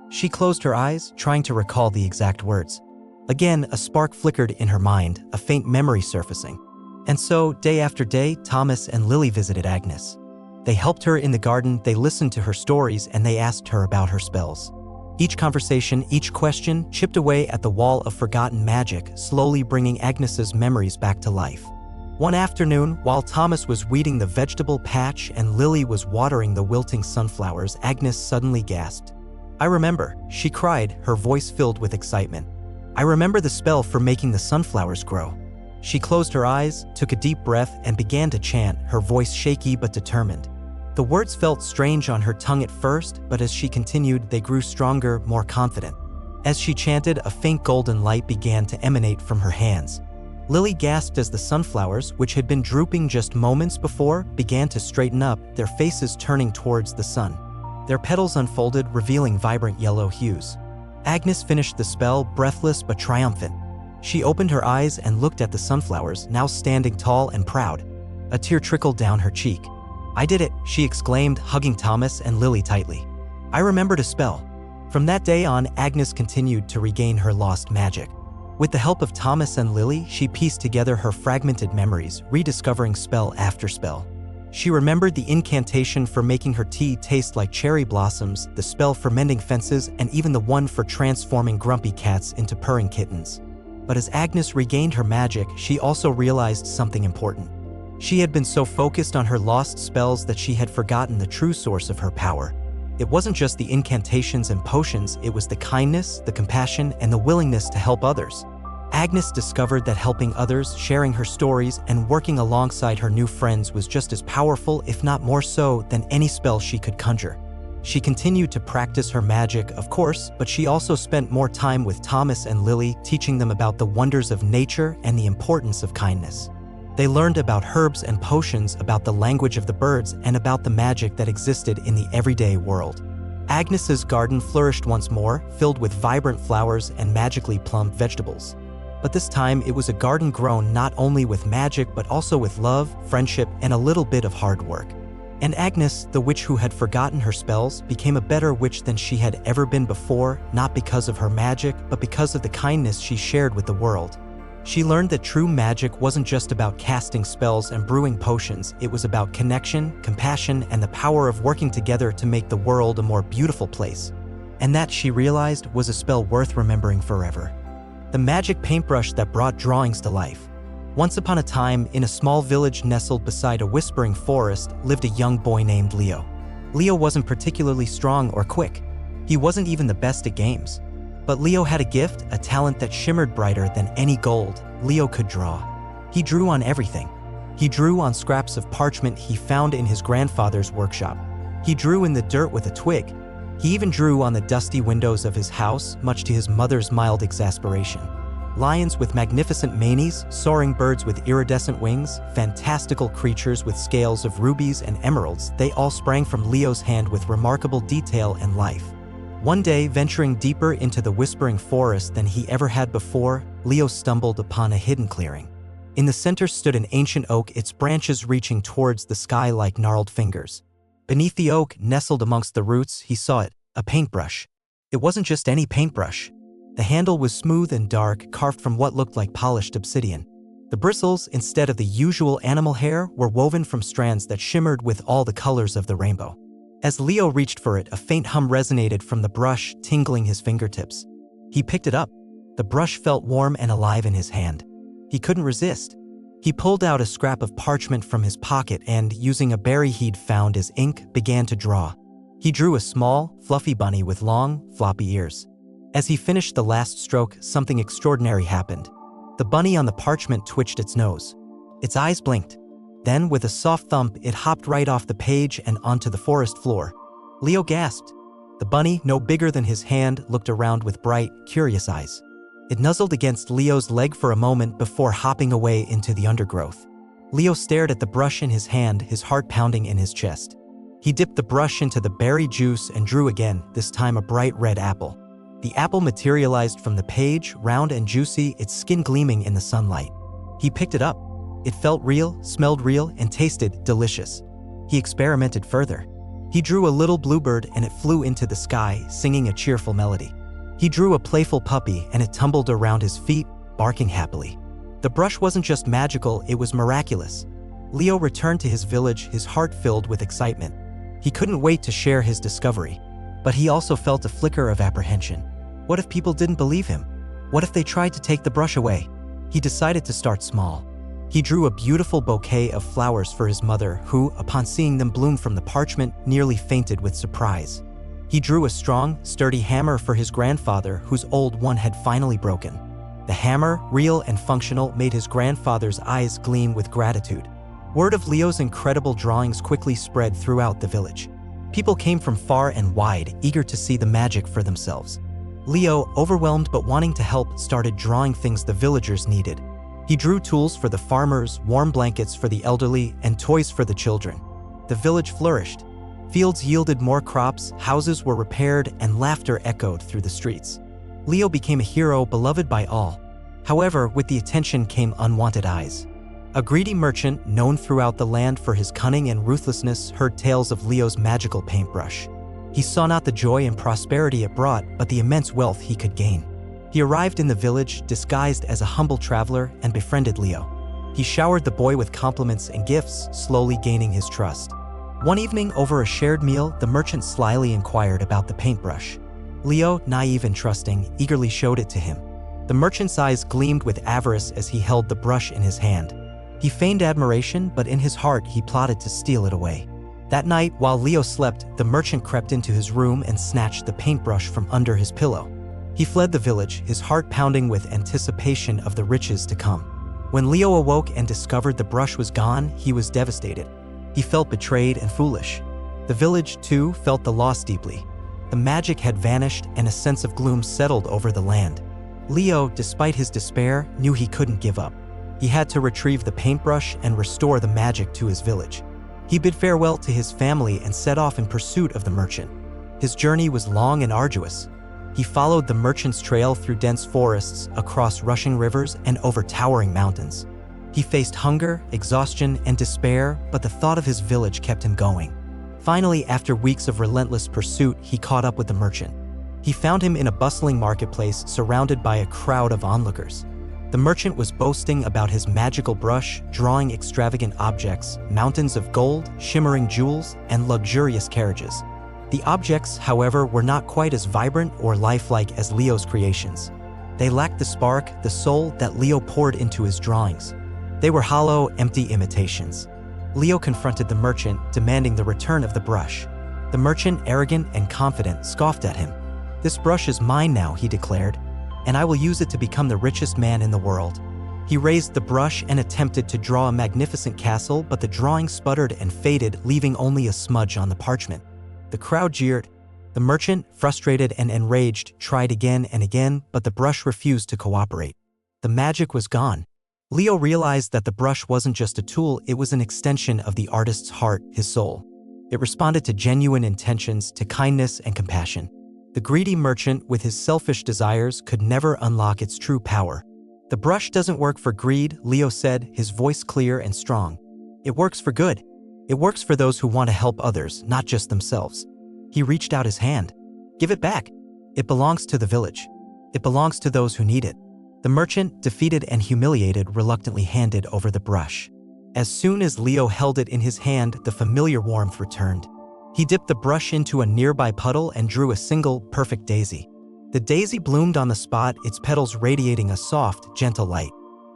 She closed her eyes, trying to recall the exact words. Again, a spark flickered in her mind, a faint memory surfacing. And so, day after day, Thomas and Lily visited Agnes. They helped her in the garden, they listened to her stories, and they asked her about her spells. Each conversation, each question, chipped away at the wall of forgotten magic, slowly bringing Agnes's memories back to life. One afternoon, while Thomas was weeding the vegetable patch and Lily was watering the wilting sunflowers, Agnes suddenly gasped. "I remember," she cried, her voice filled with excitement. "I remember the spell for making the sunflowers grow." She closed her eyes, took a deep breath, and began to chant, her voice shaky but determined. The words felt strange on her tongue at first, but as she continued, they grew stronger, more confident. As she chanted, a faint golden light began to emanate from her hands. Lily gasped as the sunflowers, which had been drooping just moments before, began to straighten up, their faces turning towards the sun. Their petals unfolded, revealing vibrant yellow hues. Agnes finished the spell, breathless but triumphant. She opened her eyes and looked at the sunflowers, now standing tall and proud. A tear trickled down her cheek. "I did it," she exclaimed, hugging Thomas and Lily tightly. "I remembered a spell." From that day on, Agnes continued to regain her lost magic. With the help of Thomas and Lily, she pieced together her fragmented memories, rediscovering spell after spell. She remembered the incantation for making her tea taste like cherry blossoms, the spell for mending fences, and even the one for transforming grumpy cats into purring kittens. But as Agnes regained her magic, she also realized something important. She had been so focused on her lost spells that she had forgotten the true source of her power. It wasn't just the incantations and potions, it was the kindness, the compassion, and the willingness to help others. Agnes discovered that helping others, sharing her stories, and working alongside her new friends was just as powerful, if not more so, than any spell she could conjure. She continued to practice her magic, of course, but she also spent more time with Thomas and Lily, teaching them about the wonders of nature and the importance of kindness. They learned about herbs and potions, about the language of the birds, and about the magic that existed in the everyday world. Agnes's garden flourished once more, filled with vibrant flowers and magically plumbed vegetables. But this time, it was a garden grown not only with magic but also with love, friendship, and a little bit of hard work. And Agnes, the witch who had forgotten her spells, became a better witch than she had ever been before, not because of her magic, but because of the kindness she shared with the world. She learned that true magic wasn't just about casting spells and brewing potions, it was about connection, compassion, and the power of working together to make the world a more beautiful place. And that, she realized, was a spell worth remembering forever. The magic paintbrush that brought drawings to life. Once upon a time, in a small village nestled beside a whispering forest, lived a young boy named Leo. Leo wasn't particularly strong or quick. He wasn't even the best at games. But Leo had a gift, a talent that shimmered brighter than any gold. Leo could draw. He drew on everything. He drew on scraps of parchment he found in his grandfather's workshop. He drew in the dirt with a twig. He even drew on the dusty windows of his house, much to his mother's mild exasperation. Lions with magnificent manes, soaring birds with iridescent wings, fantastical creatures with scales of rubies and emeralds, they all sprang from Leo's hand with remarkable detail and life. One day, venturing deeper into the whispering forest than he ever had before, Leo stumbled upon a hidden clearing. In the center stood an ancient oak, its branches reaching towards the sky like gnarled fingers. Beneath the oak, nestled amongst the roots, he saw it, a paintbrush. It wasn't just any paintbrush. The handle was smooth and dark, carved from what looked like polished obsidian. The bristles, instead of the usual animal hair, were woven from strands that shimmered with all the colors of the rainbow. As Leo reached for it, a faint hum resonated from the brush, tingling his fingertips. He picked it up. The brush felt warm and alive in his hand. He couldn't resist. He pulled out a scrap of parchment from his pocket and, using a berry he'd found as ink, began to draw. He drew a small, fluffy bunny with long, floppy ears. As he finished the last stroke, something extraordinary happened. The bunny on the parchment twitched its nose. Its eyes blinked. Then, with a soft thump, it hopped right off the page and onto the forest floor. Leo gasped. The bunny, no bigger than his hand, looked around with bright, curious eyes. It nuzzled against Leo's leg for a moment before hopping away into the undergrowth. Leo stared at the brush in his hand, his heart pounding in his chest. He dipped the brush into the berry juice and drew again, this time a bright red apple. The apple materialized from the page, round and juicy, its skin gleaming in the sunlight. He picked it up. It felt real, smelled real, and tasted delicious. He experimented further. He drew a little bluebird and it flew into the sky, singing a cheerful melody. He drew a playful puppy and it tumbled around his feet, barking happily. The brush wasn't just magical, it was miraculous. Leo returned to his village, his heart filled with excitement. He couldn't wait to share his discovery. But he also felt a flicker of apprehension. What if people didn't believe him? What if they tried to take the brush away? He decided to start small. He drew a beautiful bouquet of flowers for his mother, who, upon seeing them bloom from the parchment, nearly fainted with surprise. He drew a strong, sturdy hammer for his grandfather, whose old one had finally broken. The hammer, real and functional, made his grandfather's eyes gleam with gratitude. Word of Leo's incredible drawings quickly spread throughout the village. People came from far and wide, eager to see the magic for themselves. Leo, overwhelmed but wanting to help, started drawing things the villagers needed. He drew tools for the farmers, warm blankets for the elderly, and toys for the children. The village flourished. Fields yielded more crops, houses were repaired, and laughter echoed through the streets. Leo became a hero beloved by all. However, with the attention came unwanted eyes. A greedy merchant, known throughout the land for his cunning and ruthlessness, heard tales of Leo's magical paintbrush. He saw not the joy and prosperity it brought, but the immense wealth he could gain. He arrived in the village, disguised as a humble traveler, and befriended Leo. He showered the boy with compliments and gifts, slowly gaining his trust. One evening, over a shared meal, the merchant slyly inquired about the paintbrush. Leo, naive and trusting, eagerly showed it to him. The merchant's eyes gleamed with avarice as he held the brush in his hand. He feigned admiration, but in his heart he plotted to steal it away. That night, while Leo slept, the merchant crept into his room and snatched the paintbrush from under his pillow. He fled the village, his heart pounding with anticipation of the riches to come. When Leo awoke and discovered the brush was gone, he was devastated. He felt betrayed and foolish. The village, too, felt the loss deeply. The magic had vanished and a sense of gloom settled over the land. Leo, despite his despair, knew he couldn't give up. He had to retrieve the paintbrush and restore the magic to his village. He bid farewell to his family and set off in pursuit of the merchant. His journey was long and arduous. He followed the merchant's trail through dense forests, across rushing rivers, and over towering mountains. He faced hunger, exhaustion, and despair, but the thought of his village kept him going. Finally, after weeks of relentless pursuit, he caught up with the merchant. He found him in a bustling marketplace, surrounded by a crowd of onlookers. The merchant was boasting about his magical brush, drawing extravagant objects, mountains of gold, shimmering jewels, and luxurious carriages. The objects, however, were not quite as vibrant or lifelike as Leo's creations. They lacked the spark, the soul that Leo poured into his drawings. They were hollow, empty imitations. Leo confronted the merchant, demanding the return of the brush. The merchant, arrogant and confident, scoffed at him. "This brush is mine now," he declared, "and I will use it to become the richest man in the world." He raised the brush and attempted to draw a magnificent castle, but the drawing sputtered and faded, leaving only a smudge on the parchment. The crowd jeered. The merchant, frustrated and enraged, tried again and again, but the brush refused to cooperate. The magic was gone. Leo realized that the brush wasn't just a tool, it was an extension of the artist's heart, his soul. It responded to genuine intentions, to kindness and compassion. The greedy merchant, with his selfish desires, could never unlock its true power. "The brush doesn't work for greed," Leo said, his voice clear and strong. "It works for good. It works for those who want to help others, not just themselves." He reached out his hand. "Give it back. It belongs to the village. It belongs to those who need it." The merchant, defeated and humiliated, reluctantly handed over the brush. As soon as Leo held it in his hand, the familiar warmth returned. He dipped the brush into a nearby puddle and drew a single, perfect daisy. The daisy bloomed on the spot, its petals radiating a soft, gentle light.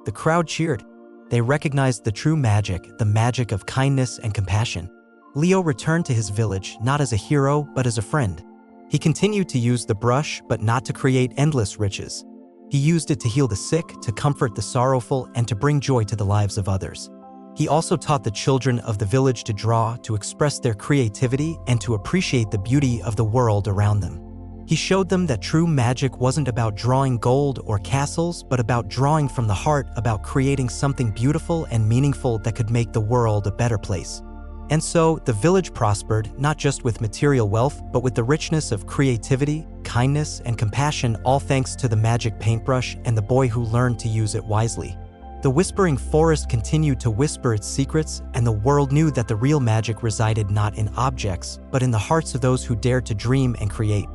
The crowd cheered. They recognized the true magic, the magic of kindness and compassion. Leo returned to his village, not as a hero, but as a friend. He continued to use the brush, but not to create endless riches. He used it to heal the sick, to comfort the sorrowful, and to bring joy to the lives of others. He also taught the children of the village to draw, to express their creativity, and to appreciate the beauty of the world around them. He showed them that true magic wasn't about drawing gold or castles, but about drawing from the heart, about creating something beautiful and meaningful that could make the world a better place. And so, the village prospered, not just with material wealth, but with the richness of creativity, kindness, and compassion, all thanks to the magic paintbrush and the boy who learned to use it wisely. The whispering forest continued to whisper its secrets, and the world knew that the real magic resided not in objects, but in the hearts of those who dared to dream and create.